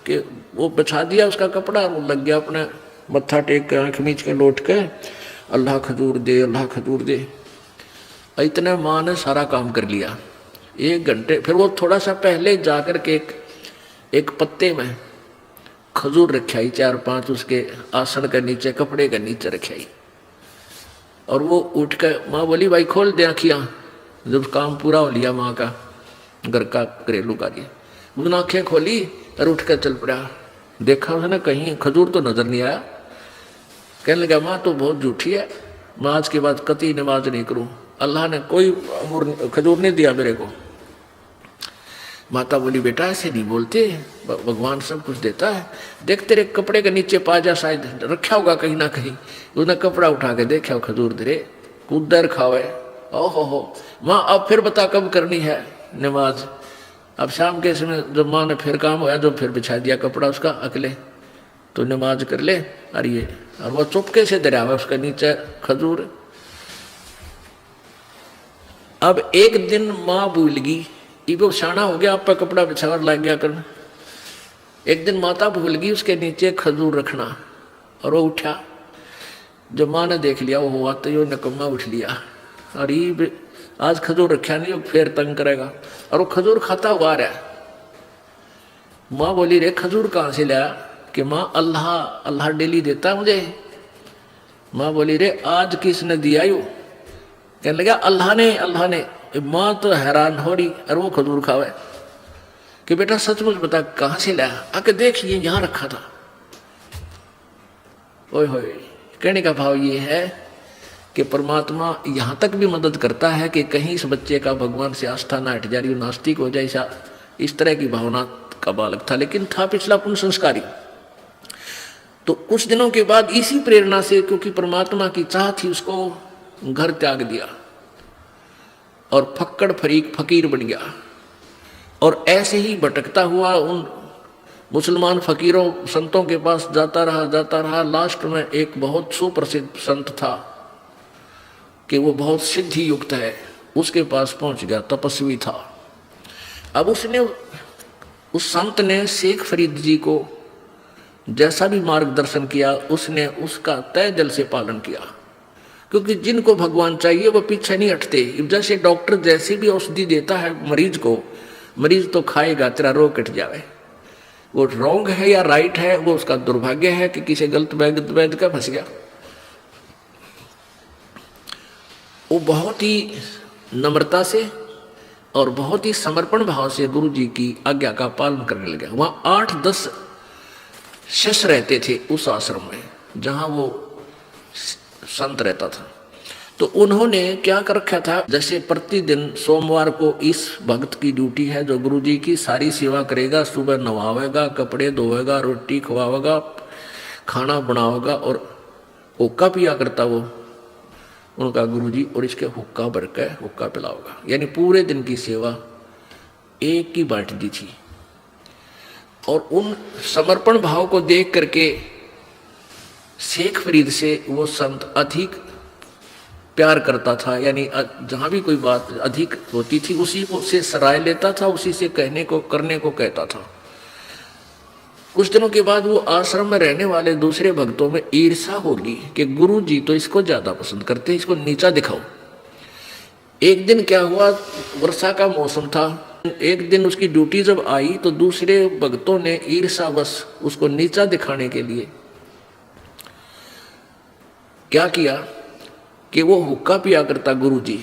कि वो बिछा दिया उसका कपड़ा, वो लग गया अपने मत्था टेक के आंख मीच के लौट के अल्लाह खजूर दे, अल्लाह खजूर दे। इतने माँ ने सारा काम कर लिया 1 घंटे। फिर वो थोड़ा सा पहले जाकर के एक पत्ते में खजूर रखाई, 4-5 उसके आसन के नीचे, कपड़े के नीचे रखाई। और वो उठ कर माँ बोली भाई खोल दे आँखियाँ। जब काम पूरा हो लिया माँ का घर का घरेलू कार्य, उसने आँखें खोली और उठ कर चल पड़ा। देखा उसने कहीं खजूर तो नजर नहीं आया। कहने लगा माँ तो बहुत झूठी है, मैं आज के बाद कतई नमाज नहीं करूँ, अल्लाह ने कोई खजूर नहीं दिया मेरे को। माता बोली बेटा ऐसे नहीं बोलते, भगवान सब कुछ देता है। देख तेरे कपड़े के नीचे पाजा शायद रखा होगा कहीं ना कहीं, उसने कपड़ा उठा के देखा खजूर धरे कुदर खावे। ओहो माँ अब फिर बता कब करनी है नमाज। अब शाम के समय जब माँ ने फिर काम होया, जो फिर बिछा दिया कपड़ा उसका अकेले, तो नमाज कर ले। और वो चुपके से दरिया में उसका नीचे खजूर। अब एक दिन माँ भूल गई, वो शाना हो गया, आप पर कपड़ा बिछावर लग गया कर। एक दिन माता भूल गई उसके नीचे खजूर रखना, और वो उठा। जब माँ ने देख लिया वो हुआ तो यो नकम्मा उठ लिया, अरे आज खजूर रखा नहीं, फिर तंग करेगा। और वो खजूर खाता हुआ रहा। माँ बोली रे खजूर कहाँ से लाया? कि माँ अल्लाह अल्लाह डेली देता मुझे। माँ बोली रे आज किसने दिया यू? कहने लगा अल्लाह ने अल्लाह ने। माँ तो हैरान हो रही, और वो खजूर खावे कि बेटा सचमुच बता कहाँ से लाया? आके देखिए यहाँ रखा था। ओए होए, कहने का भाव ये है कि परमात्मा यहाँ तक भी मदद करता है कि कहीं इस बच्चे का भगवान से आस्था ना हट जा रही, नास्तिक हो जाए, इस तरह की भावना का बालक था, लेकिन था पिछला पुण्य संस्कारी। तो कुछ दिनों के बाद इसी प्रेरणा से, क्योंकि परमात्मा की चाह थी, उसको घर त्याग दिया और फक्कड़ फकीर बन गया। और ऐसे ही भटकता हुआ उन मुसलमान फकीरों संतों के पास जाता रहा। लास्ट में एक बहुत सुप्रसिद्ध संत था कि वो बहुत सिद्धि युक्त है, उसके पास पहुंच गया, तपस्वी था। अब उस संत ने शेख फरीद जी को जैसा भी मार्गदर्शन किया, उसने उसका तय दिल से पालन किया, क्योंकि जिनको भगवान चाहिए वो पीछे नहीं हटते। जैसे डॉक्टर जैसी भी औषधि देता है मरीज को, मरीज तो खाएगा, तेरा रोग कट जाए। वो रॉन्ग है या राइट है, वो उसका दुर्भाग्य है कि किसी गलत वैद्य का फंस गया। वो बहुत ही नम्रता से और बहुत ही समर्पण भाव से गुरु जी की आज्ञा का पालन करने लगे। वहां 8-10 शिष्य रहते थे उस आश्रम में जहां वो संत रहता था। तो उन्होंने क्या कर रखा था, जैसे प्रतिदिन सोमवार को इस भक्त की ड्यूटी है जो गुरु जी की सारी सेवा करेगा, सुबह नवावेगा, कपड़े धोएगा, रोटी खवावेगा, खाना बनावेगा, और हुक्का पिया करता वो उनका गुरुजी, और इसके हुक्का भर के हुक्का पिलाओगा। यानी पूरे दिन की सेवा एक ही बांट दी थी। और उन समर्पण भाव को देख करके शेख फरीद से वो संत अधिक प्यार करता था। यानी जहां भी कोई बात अधिक होती थी उसी को से सराय लेता था, उसी से कहने को करने को कहता था। कुछ दिनों के बाद वो आश्रम में रहने वाले दूसरे भक्तों में ईर्षा होगी कि गुरु जी तो इसको ज्यादा पसंद करते हैं, इसको नीचा दिखाओ। एक दिन क्या हुआ, वर्षा का मौसम था। एक दिन उसकी ड्यूटी जब आई तो दूसरे भक्तों ने ईर्षा बस उसको नीचा दिखाने के लिए क्या किया कि वो हुक्का पिया करता गुरु जी,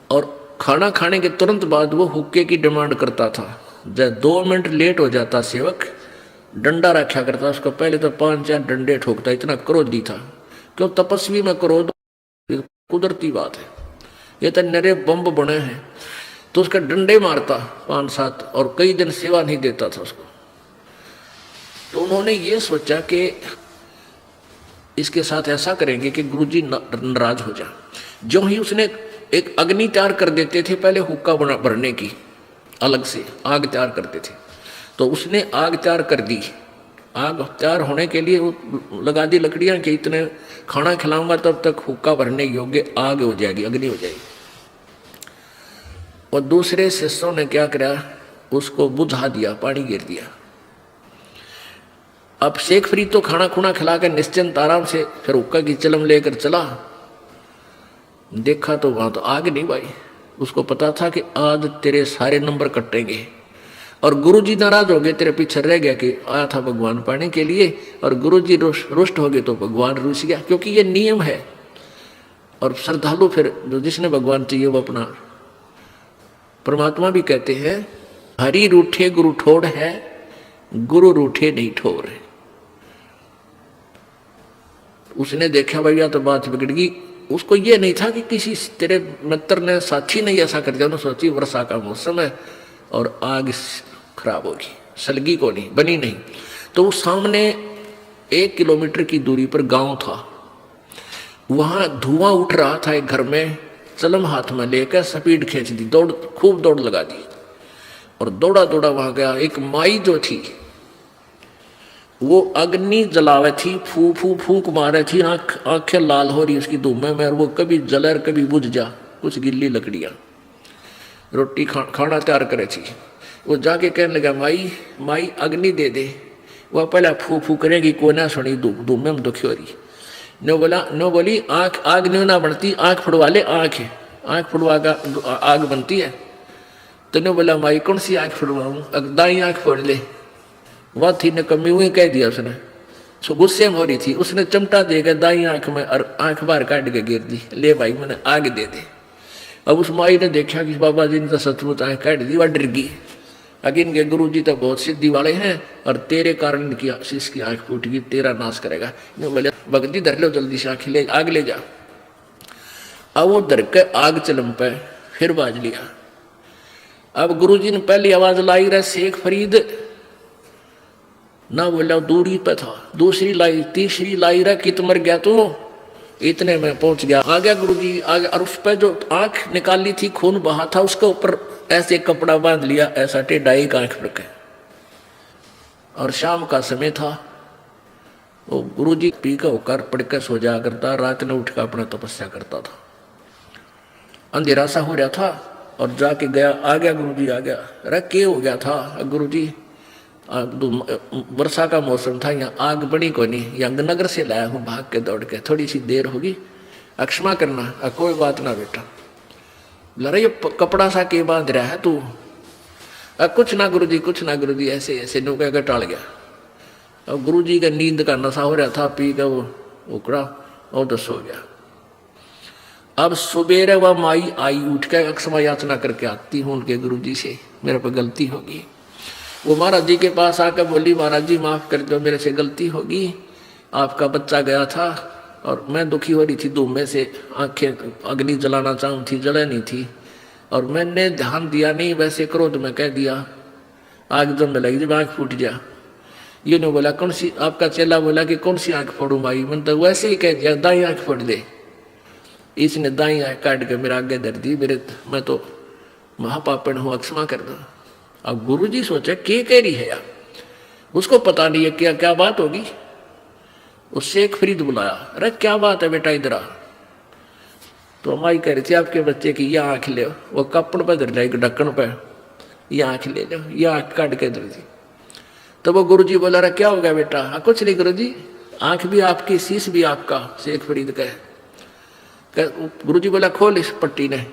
और खाना खाने के तुरंत बाद वो हुक्के की डिमांड करता था। जब 2 मिनट लेट हो जाता सेवक डंडा रखा करता उसको, पहले तो 5-4 डंडे ठोकता, इतना क्रोधी था। क्यों? तपस्वी में क्रोध कुदरती बात है, ये तो नरे बम्ब बने हैं। तो उसका डंडे मारता 5-7, और कई दिन सेवा नहीं देता था उसको। तो उन्होंने ये सोचा कि इसके साथ ऐसा करेंगे कि गुरुजी नाराज हो जाए। जो ही उसने एक अग्नि तैयार कर देते थे, पहले हुक्का भरने की अलग से आग तैयार करते थे, तो उसने आग तैयार कर दी। आग तैयार होने के लिए वो लगा दी लकड़ियां कि इतने खाना खिलाऊंगा तब तक हुक्का भरने योग्य आग हो जाएगी, अग्नि हो जाएगी। और दूसरे शिष्यों ने क्या करा, उसको बुझा दिया, पानी गिर दिया। अब शेख फरीद तो खाना खुना खिला कर निश्चिंत आराम से फिर हुक्का की चिलम लेकर चला। देखा तो वहां तो आग नहीं भाई। उसको पता था कि आज तेरे सारे नंबर कटेंगे, और गुरुजी नाराज हो गए, तेरे पीछे रह गया कि आया था भगवान पाने के लिए, और गुरुजी रुष्ट हो गए तो भगवान रुस गया, क्योंकि ये नियम है। और श्रद्धालु फिर जो जिसने भगवान चाहिए वो अपना, परमात्मा भी कहते हैं हरि रूठे गुरु ठोड़ है, गुरु रूठे नहीं ठोर है। उसने देखा भैया तो बात बिगड़ गई। उसको ये नहीं था कि किसी तेरे मित्र ने साथी ने ऐसा कर दिया। उन्होंने सोची वर्षा का मौसम है और आग खराब होगी, सलगी को नहीं, बनी नहीं। तो उस सामने 1 किलोमीटर की दूरी पर गांव था, वहां धुआं उठ रहा था। एक घर में चलम हाथ में लेकर स्पीड खींच दी, दौड़, खूब दौड़ लगा दी और दौड़ा दौड़ा वहां गया। एक माई जो थी वो अग्नि जलावे थी, फू फू फूंक मारे थी, आंखें लाल हो रही उसकी धुएं में, और वो कभी जलर कभी बुझ जा, कुछ गिल्ली लकड़ियां, रोटी खाना तैयार करे थी। वो जाके कहने लगा, माई माई अग्नि दे दे। वह पहले फू फू करेगी, कोई ना सुनी, धुएं में दुखी हो रही। नो बोली आंख आग नहीं ना बनती, आंख फुड़वा ले, आंख फुड़वा का आग बनती है। तो ने बोला, माई कौन सी आंख फुड़वाऊं, दाई आंख फोड़ ले। वह थी नकम्मी, हुई कह दिया उसने, सो गुस्से में हो रही थी। उसने चमटा देकर दाई आंख में और आंख बाहर काट के गिर दी, ले भाई मैंने आग दे दे। अब उस माई ने देखा कि बाबा जी ने तो सचमुच आंख काट दी, वह डर गई। अगिन के गुरु जी तो बहुत सिद्धि वाले हैं और तेरे कारण इनकी शीश की आंख फूट गई, तेरा नाश करेगा। बोले भगती धर लो जल्दी से, आंख ले, आग ले जा। अब वो धर के आग चलम पे फिर बाज लिया। अब गुरु जी ने पहली आवाज लाई रहा, शेख फरीद ना बोला, दूरी पे था। दूसरी लाई, तीसरी लाई रहा, कित मर गया तू, इतने में पहुंच गया। आ गया गुरु जी आगे, और उस पर जो आंख निकाली थी, खून बहा था, उसके ऊपर ऐसे कपड़ा बांध लिया, ऐसा टेढ़ा एक आंख पर के। और शाम का समय था, वो गुरु जी पी का होकर पढ़ कर सो जाया करता, रात में उठ कर अपना तपस्या करता था। अंधेरा सा हो रहा था और जाके गया, आ गया गुरु जी, आ गया। अरे क्या हो गया था गुरु जी, वर्षा का मौसम था, यहाँ आग बनी को नहीं, यंगनगर से लाया हूँ भाग के दौड़ के, थोड़ी सी देर होगी, अक्षमा करना। कोई बात ना बेटा। लड़ा ये कपड़ा सा के बांध रहा है तू, कुछ ना गुरु जी, कुछ ना गुरु जी, ऐसे ऐसे नो कहकर टाल गया। अब गुरु जी का नींद का नशा हो रहा था, पी का वो उकड़ा और तो सो गया। अब सुबेरे वह माई आई, उठ के अक्षमा याचना करके आती हूँ उनके गुरु जी से, मेरे पर गलती होगी। वो महाराज जी के पास आकर बोली, महाराज जी माफ कर दो, मेरे से गलती होगी, आपका बच्चा गया था और मैं दुखी हो रही थी, धूम से आंखें अग्नि जलाना चाहूँ थी, जला नहीं थी, और मैंने ध्यान दिया नहीं, वैसे क्रोध में कह दिया, आग जमने लगी, जब आंख फूट जा। ये ने बोला, कौन सी, आपका चेला बोला कि कौन सी आंख फोड़ू माई, मैंने तो वैसे ही कह दिया, दाई आंख फोड़ दे। इसने दाई आंख काट के मेरा आगे धर दी, मेरे मैं तो महापापण हूँ, अक्षमा कर दो। अब गुरु जी सोचे क्या कह रही है यार, उसको पता नहीं है क्या क्या बात होगी। उस शेख फरीद बुलाया, अरे क्या बात है बेटा, इधर आ। तो माई कह रही थी, आपके बच्चे की यह आंख ले, वो कपड़ पर धर जाएगी ढक्कन पर, यह आंख ले लो, यह आंख काट के धर दी। तो वो गुरु जी बोला, अरे क्या हो गया बेटा, कुछ नहीं गुरु जी, आंख भी आपकी, शीश भी आपका। शेख फरीद कहे, गुरु जी बोला, खोल इस पट्टी ने।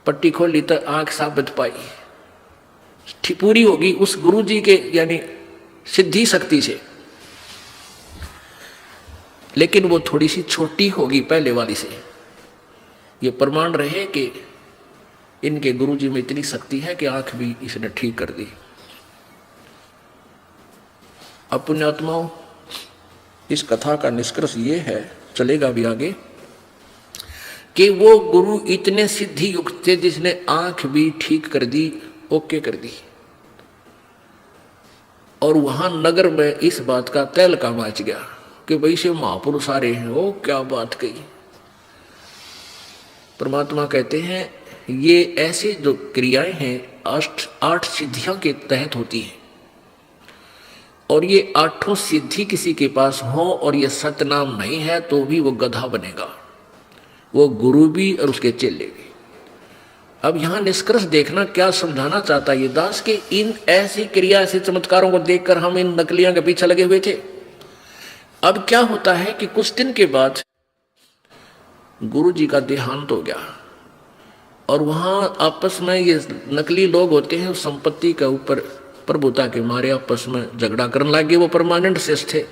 पट्टी खोली तो आंख साबित पाई, पूरी होगी उस गुरु जी के यानी सिद्धि शक्ति से, लेकिन वो थोड़ी सी छोटी होगी पहले वाली से। ये प्रमाण रहे कि इनके गुरु जी में इतनी शक्ति है कि आंख भी इसने ठीक कर दी। अब पुण्यात्माओं, इस कथा का निष्कर्ष ये है, चलेगा भी आगे, कि वो गुरु इतने सिद्धि युक्त थे जिसने आंख भी ठीक कर दी, ओके कर दी। और वहां नगर में इस बात का तहलका मच गया कि भाई से महापुरुष आ रहे हैं, वो क्या बात कही। परमात्मा कहते हैं ये ऐसी जो क्रियाएं हैं 8 सिद्धियों के तहत होती हैं, और ये 8 सिद्धि किसी के पास हो और ये सतनाम नहीं है तो भी वो गधा बनेगा, वो गुरु भी और उसके चेले भी। अब यहां निष्कर्ष देखना क्या समझाना चाहता है ये दास कि इन ऐसी क्रिया, ऐसे चमत्कारों को देखकर हम इन नकलियों के पीछे लगे हुए थे। अब क्या होता है कि कुछ दिन के बाद गुरु जी का देहांत हो गया, और वहां आपस में ये नकली लोग होते हैं, उस संपत्ति के ऊपर प्रभुता के मारे आपस में झगड़ा करने लगे। वो परमानेंट शेष थे।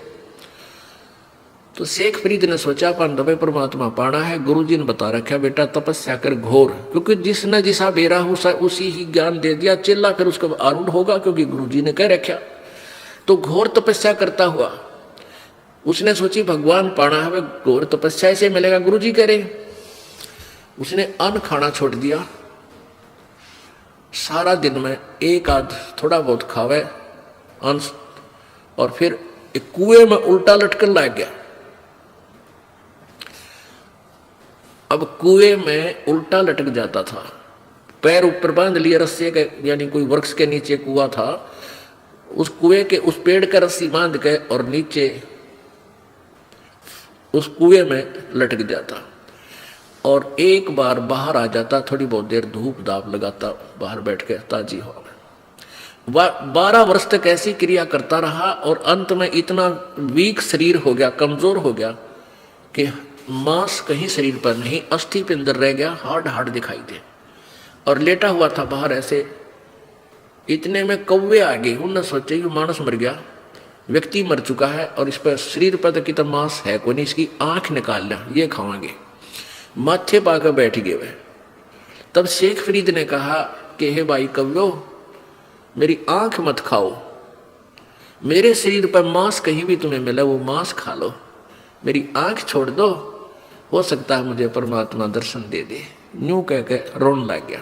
तो शेख फरीद ने सोचा, पांडवे परमात्मा पाना है, गुरु जी ने बता रखा बेटा तपस्या कर घोर, क्योंकि जिसने जिसा बेरा उसी ही ज्ञान दे दिया, चेला फिर उसको आरूढ़ होगा, क्योंकि गुरु जी ने कह रखा। तो घोर तपस्या करता हुआ उसने सोची भगवान पाना है, घोर तपस्या से मिलेगा, गुरु जी कह रहे। उसने अन्न खाना छोड़ दिया, सारा दिन में एक आध थोड़ा बहुत खावे अंश, और फिर एक कुएं में उल्टा लटकन लग गया। अब कुएं में उल्टा लटक जाता था, पैर ऊपर बांध लिए रस्से के, यानी कोई वृक्ष के नीचे कुआं था, उस कुएं के उस पेड़ का रस्सी बांध के और नीचे उस कुएं में लटक जाता, और एक बार बाहर आ जाता, थोड़ी बहुत देर धूप दाप लगाता बाहर बैठ के ताजी हवा में। 12 वर्ष तक ऐसी क्रिया करता रहा, और अंत में इतना वीक शरीर हो गया, कमजोर हो गया कि मांस कहीं शरीर पर नहीं, अस्थि पिंजर रह गया, हार्ड हार्ड दिखाई दे, और लेटा हुआ था बाहर ऐसे। इतने में कौवे आ गए, उन्होंने सोचा कि मानस मर गया, व्यक्ति मर चुका है, और इस पर शरीर पर तो कितना मांस है कोई नहीं, इसकी आंख निकाल लिया, ये खाएंगे। माथे पाकर बैठ गए वे। तब शेख फरीद ने कहा कि हे भाई कव्यो, मेरी आंख मत खाओ, मेरे शरीर पर मांस कहीं भी तुम्हें मिला वो मांस खा लो, मेरी आंख छोड़ दो, हो सकता है मुझे परमात्मा दर्शन दे दे। यूं कह के रोने लग गया,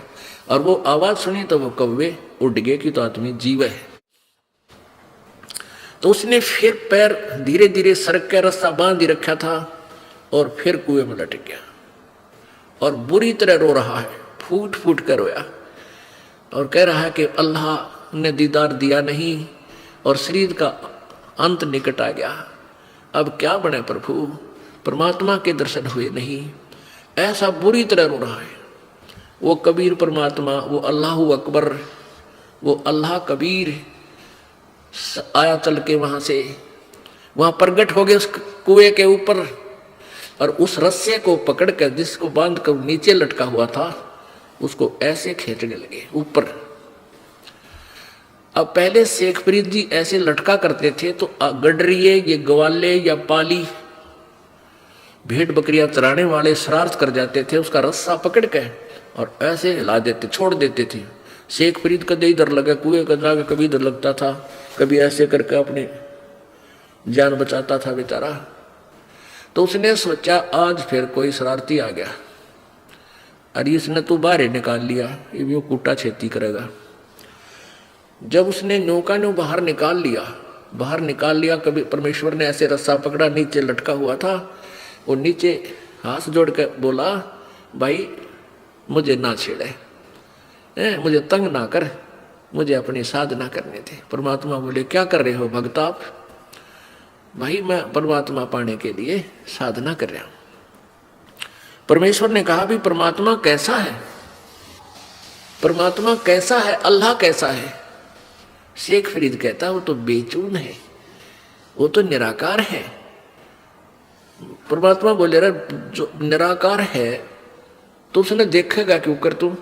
और वो आवाज सुनी तो वो कौवे उड़ गए कि तो आदमी जीव है। तो उसने फिर पैर धीरे धीरे सरक के रस्सा बांध ही रखा था, और फिर कुएं में लटक गया, और बुरी तरह रो रहा है, फूट फूट कर रोया, और कह रहा है कि अल्लाह ने दीदार दिया नहीं, और शरीर का अंत निकट आ गया, अब क्या बने प्रभु, परमात्मा के दर्शन हुए नहीं, ऐसा बुरी तरह रो रहा है। वो कबीर परमात्मा, वो अल्लाह अकबर, वो अल्लाह कबीर आया चल के वहां से, वहां प्रगट हो गए उस कुएं के ऊपर, और उस रस्से को पकड़ कर जिसको बांध कर नीचे लटका हुआ था उसको ऐसे खींचने लगे ऊपर। अब पहले शेख फरीद जी ऐसे लटका करते थे तो गडरिए, ये ग्वाले या पाली भेड़ बकरियां चराने वाले शरारत कर जाते थे, उसका रस्सा पकड़ के और ऐसे हिला देते, छोड़ देते थे। शेख फरीद कदे इधर लगा कुएं का जाके, कभी इधर लगता था, कभी ऐसे करके अपनी जान बचाता था बेचारा। तो उसने सोचा आज फिर कोई शरारती आ गया, अरे इसने तो बाहर ही निकाल लिया, ये भी कूटा छेती करेगा। जब उसने नौका न्यू बाहर निकाल लिया, कभी परमेश्वर ने ऐसे रस्सा पकड़ा, नीचे लटका हुआ था, और नीचे हाथ जोड़ के बोला, भाई मुझे ना छेड़े, मुझे तंग ना कर, मुझे अपनी साधना करने थे। परमात्मा बोले क्या कर रहे हो भक्त आप? भाई मैं परमात्मा पाने के लिए साधना कर रहा हूं। परमेश्वर ने कहा भी परमात्मा कैसा है, परमात्मा कैसा है, अल्लाह कैसा है? शेख फरीद कहता वो तो बेचून है, वो तो निराकार है। परमात्मा बोले रहा जो निराकार है तो उसने देखेगा क्यों कर तुम?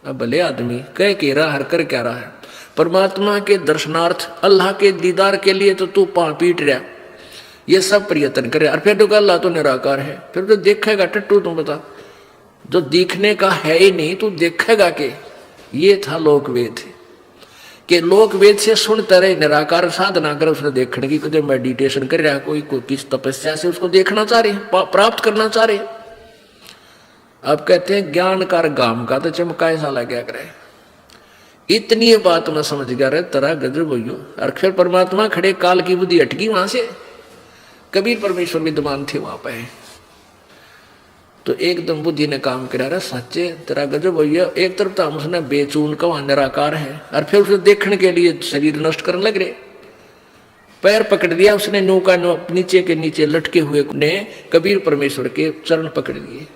अब भले आदमी कह के रहा हर कर क्या रहा है, परमात्मा के दर्शनार्थ अल्लाह के दीदार के लिए तो तू पां पीट रहा, ये सब प्रयत्न करे, और फिर तो अल्लाह तो निराकार है, फिर तो देखेगा टट्टू तुम बता, जो दिखने का है ही नहीं तू देखेगा के? ये था लोक वेद के लोक वेद से सुनते रहे निराकार साधना कर, उसने देखने की कदम मेडिटेशन कर रहा, कोई किस तपस्या से उसको देखना चाह रहे, प्राप्त करना चाह रहे। अब कहते हैं ज्ञान का गाम का तो चमका ऐसा लग गया करे, इतनी बात मैं समझ गया रे तेरा गजब हो। और फिर परमात्मा खड़े, काल की बुद्धि हटकी वहां से, कबीर परमेश्वर विद्यमान थे वहां पे, तो एकदम बुद्धि ने काम करा रहा, सच्चे तेरा गजब हो। एक तरफ तो हम उसने बेचून का वहां निराकार है, और फिर उसे देखने के लिए शरीर नष्ट करने लग रहे, पैर पकड़ दिया उसने, नौका नीचे के नीचे लटके हुए ने कबीर परमेश्वर के चरण पकड़ लिए।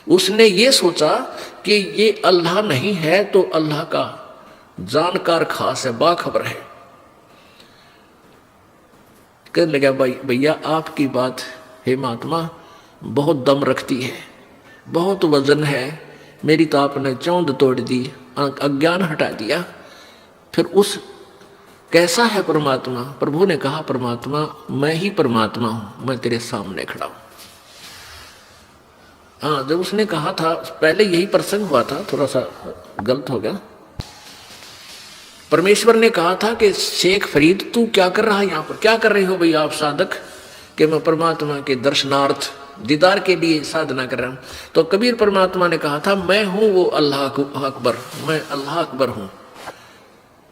उसने ये सोचा कि ये अल्लाह नहीं है तो अल्लाह का जानकार खास है, बाखबर है। कहने लगा भाई भैया आपकी बात हे महात्मा बहुत दम रखती है, बहुत वजन है, मेरी तो आपने चौंध तोड़ दी, अज्ञान हटा दिया। फिर उस कैसा है परमात्मा? प्रभु ने कहा परमात्मा मैं ही परमात्मा हूं, मैं तेरे सामने खड़ा हूं। हाँ, जब उसने कहा था पहले यही प्रसंग हुआ था, थोड़ा सा गलत हो गया। परमेश्वर ने कहा था कि शेख फरीद तू क्या कर रहा है यहाँ पर, क्या कर रहे हो भैया आप साधक? कि मैं परमात्मा के दर्शनार्थ दीदार के लिए साधना कर रहा हूं। तो कबीर परमात्मा ने कहा था मैं हूं वो अल्लाह अकबर, मैं अल्लाह अकबर हूं।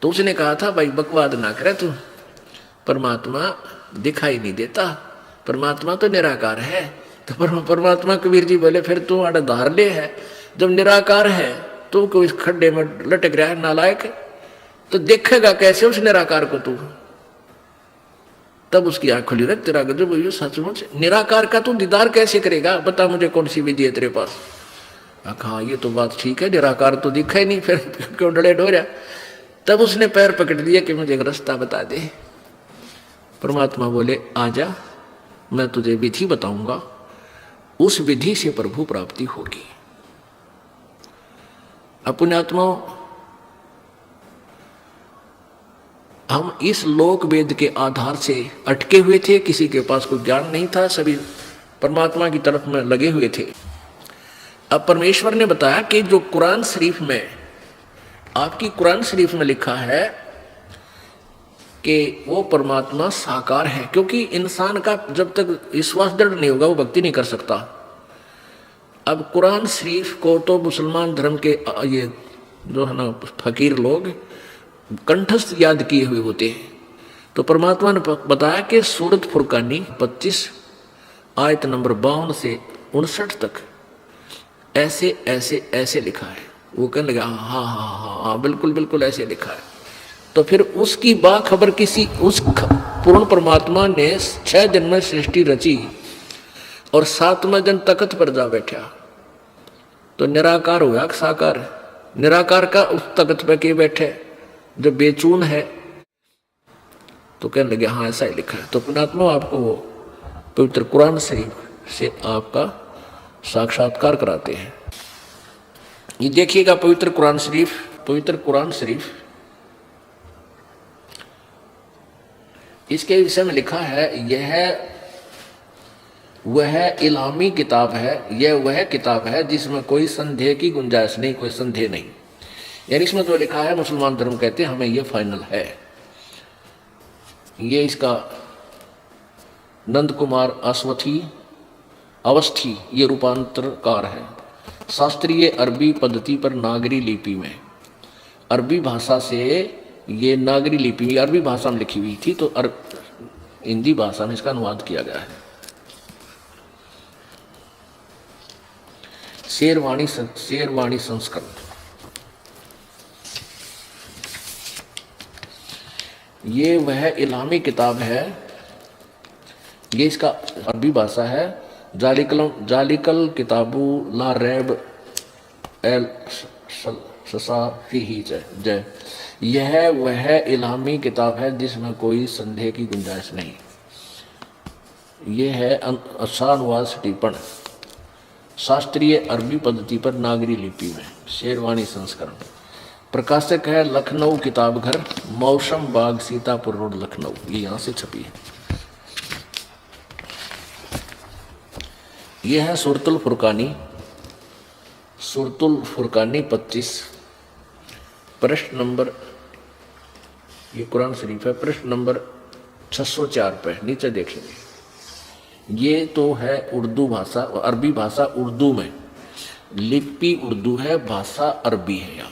तो उसने कहा था भाई बकवाद ना करे तू, परमात्मा दिखाई नहीं देता, परमात्मा तो निराकार है। तो परमात्मा कबीर जी बोले फिर तू आड़ा धार ले है, जब निराकार है तू कोई खड्डे में लटक रहा है नालायक, तो देखेगा कैसे उस निराकार को तू। तब उसकी आंख खुली, रहे तेरा गजब हुई सचमुच, निराकार का तू दीदार कैसे करेगा, बता मुझे कौन सी विधि है तेरे पास। हाँ ये तो बात ठीक है, निराकार तो दिखा ही नहीं, फिर क्यों डरे डोरा। तब उसने पैर पकड़ लिया कि मुझे एक रास्ता बता दे। परमात्मा बोले आजा, मैं तुझे विधि बताऊंगा, उस विधि से प्रभु प्राप्ति होगी। अपने आत्माओं, हम इस लोक वेद के आधार से अटके हुए थे, किसी के पास कोई ज्ञान नहीं था, सभी परमात्मा की तरफ में लगे हुए थे। अब परमेश्वर ने बताया कि जो कुरान शरीफ में, आपकी कुरान शरीफ में लिखा है कि वो परमात्मा साकार है, क्योंकि इंसान का जब तक विश्वास दृढ़ नहीं होगा वो भक्ति नहीं कर सकता। अब कुरान शरीफ को तो मुसलमान धर्म के ये जो है ना फकीर लोग कंठस्थ याद किए हुए होते हैं। तो परमात्मा ने बताया कि सूरत फुरकानी 25 आयत नंबर 52 से 59 तक ऐसे ऐसे ऐसे लिखा है। वो कहने लगा हाँ हाँ हाँ हाँ बिल्कुल बिल्कुल ऐसे लिखा है। तो फिर उसकी बाखबर किसी उस पूर्ण परमात्मा ने 6 दिन में सृष्टि रची और 7वें दिन तख्त पर जा बैठा, तो निराकार हुआ साकार। निराकार का उस तख्त पर के बैठे जो बेचून है। तो कहने लगे हाँ ऐसा ही लिखा है। तो पुणात्मा आपको वो पवित्र कुरान शरीफ से आपका साक्षात्कार कराते हैं। ये देखिएगा पवित्र कुरान शरीफ, पवित्र कुरान शरीफ इसके विषय में लिखा है, यह वह इलामी किताब है, यह वह किताब है जिसमें कोई संदेह की गुंजाइश नहीं, कोई संदेह नहीं। यानी इसमें जो लिखा है मुसलमान धर्म कहते हैं हमें यह फाइनल है। ये इसका नंद कुमार अवस्थी ये रूपांतरकार है। शास्त्रीय अरबी पद्धति पर नागरी लिपि में, अरबी भाषा से ये नागरी लिपि अरबी भाषा में लिखी हुई थी, तो हिंदी भाषा में इसका अनुवाद किया गया है। शेरवाणी संस्करण, ये वह इलामी किताब है, ये इसका अरबी भाषा है। जालिकल किताबु ला रैब एल फीही जय, यह वह इलामी किताब है जिसमें कोई संदेह की गुंजाइश नहीं। यह है अनुवाद टिप्पण शास्त्रीय अरबी पद्धति पर नागरी लिपि में, शेरवाणी संस्करण। प्रकाशक है लखनऊ किताब घर, मौसम बाग, सीतापुर रोड, लखनऊ। ये यहाँ से छपी है। यह है सूरतुल फुरकानी 25 पृष्ठ नंबर, ये कुरान शरीफ है, पृष्ठ नंबर 604 पे नीचे देखेंगे। ये तो है उर्दू भाषा, अरबी भाषा उर्दू में, लिपि उर्दू है, भाषा अरबी है यहाँ।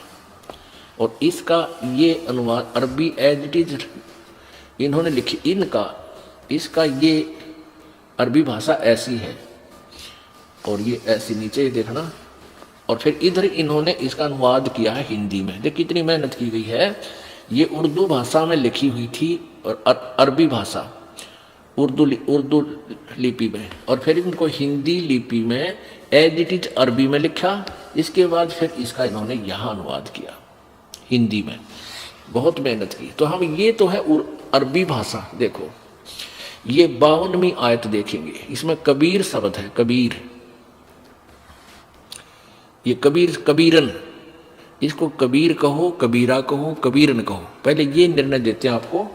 और इसका ये अनुवाद अरबी एज इट इज इन्होंने लिखी, इसका ये अरबी भाषा ऐसी है और ये ऐसी नीचे देखना। और फिर इधर इन्होंने इसका अनुवाद किया है हिंदी में। देखिए कितनी मेहनत की गई है। ये उर्दू भाषा में लिखी हुई थी और अरबी भाषा उर्दू लिपि में, और फिर इनको हिंदी लिपि में एज इट इज अरबी में लिखा। इसके बाद फिर इसका इन्होंने यहाँ अनुवाद किया हिंदी में। बहुत मेहनत की। तो हम ये तो है अरबी भाषा। देखो ये 52वीं आयत देखेंगे, इसमें कबीर शब्द है, कबीर। ये कबीरन, इसको कबीर कहो, कबीरा कहो, कबीरन कहो। पहले ये निर्णय देते हैं आपको।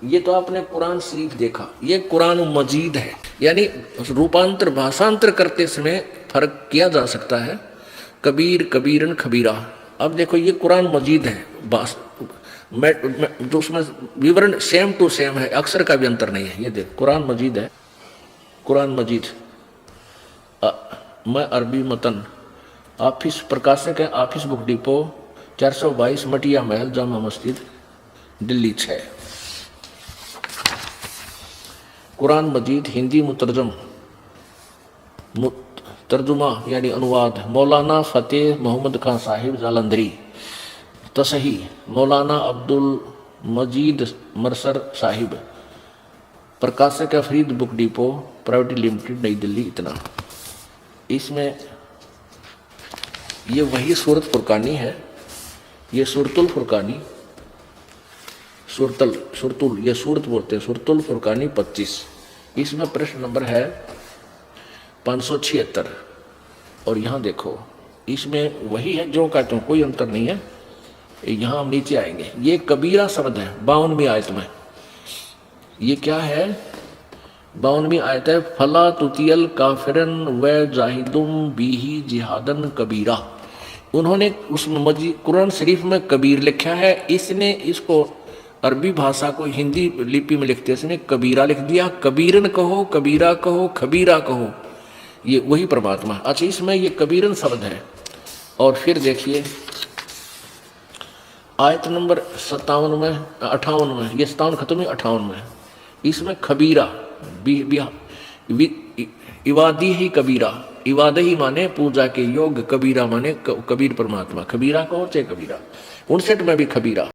ये तो आपने कुरान शरीफ देखा, ये कुरान मजीद है। यानी रूपांतर भाषांतर करते समय फर्क किया जा सकता है। कबीर, कबीरन, खबीरा। अब देखो ये कुरान मजीद है, जो उसमें विवरण सेम टू सेम है, अक्षर का भी अंतर नहीं है। ये देख कुरान मजीद है, कुरान मजीद मैं अरबी मतन, ऑफिस प्रकाशक है, ऑफिस बुक डिपो 422 मटिया महल, जामा मस्जिद, दिल्ली 6। कुरान मजीद हिंदी तर्जुमा यानी अनुवाद मौलाना फ़तेह मोहम्मद खान साहिब जालंधरी। तसही मौलाना अब्दुल मजीद मरसर साहिब, प्रकाशक है Farid book depot private limited, नई दिल्ली। इतना इसमें ये वही सूरत फुरकानी है, ये सूरतुल फुरकानी, सुरतुल ये सूरत बोलते हैं, सूरतुल फुरकानी 25। इसमें प्रश्न नंबर है 576। और यहाँ देखो इसमें वही है जो कहते हैं, कोई अंतर नहीं है। यहाँ हम नीचे आएंगे, ये कबीरा शब्द है 52वीं आयत में। ये क्या है? 52वीं आयत है, फला तुतियल काफिरन व जाहिदुम बिही जिहादन कबीरा। उन्होंने उस कुरान शरीफ में कबीर लिखा है, इसने इसको अरबी भाषा को हिंदी लिपि में लिखते इसने कबीरा लिख दिया। कबीरन कहो, कबीरा कहो, खबीरा कहो, ये वही परमात्मा। अच्छा, इसमें ये कबीरन शब्द है। और फिर देखिए आयत नंबर 57 में 58 में, ये 57 खत्म है 58 में, इसमें खबीरा इवादी ही कबीरा, इवाद ही माने पूजा के योग, कबीरा माने कबीर परमात्मा। खबीरा कहो चाहे कबीरा, 59 में भी खबीरा।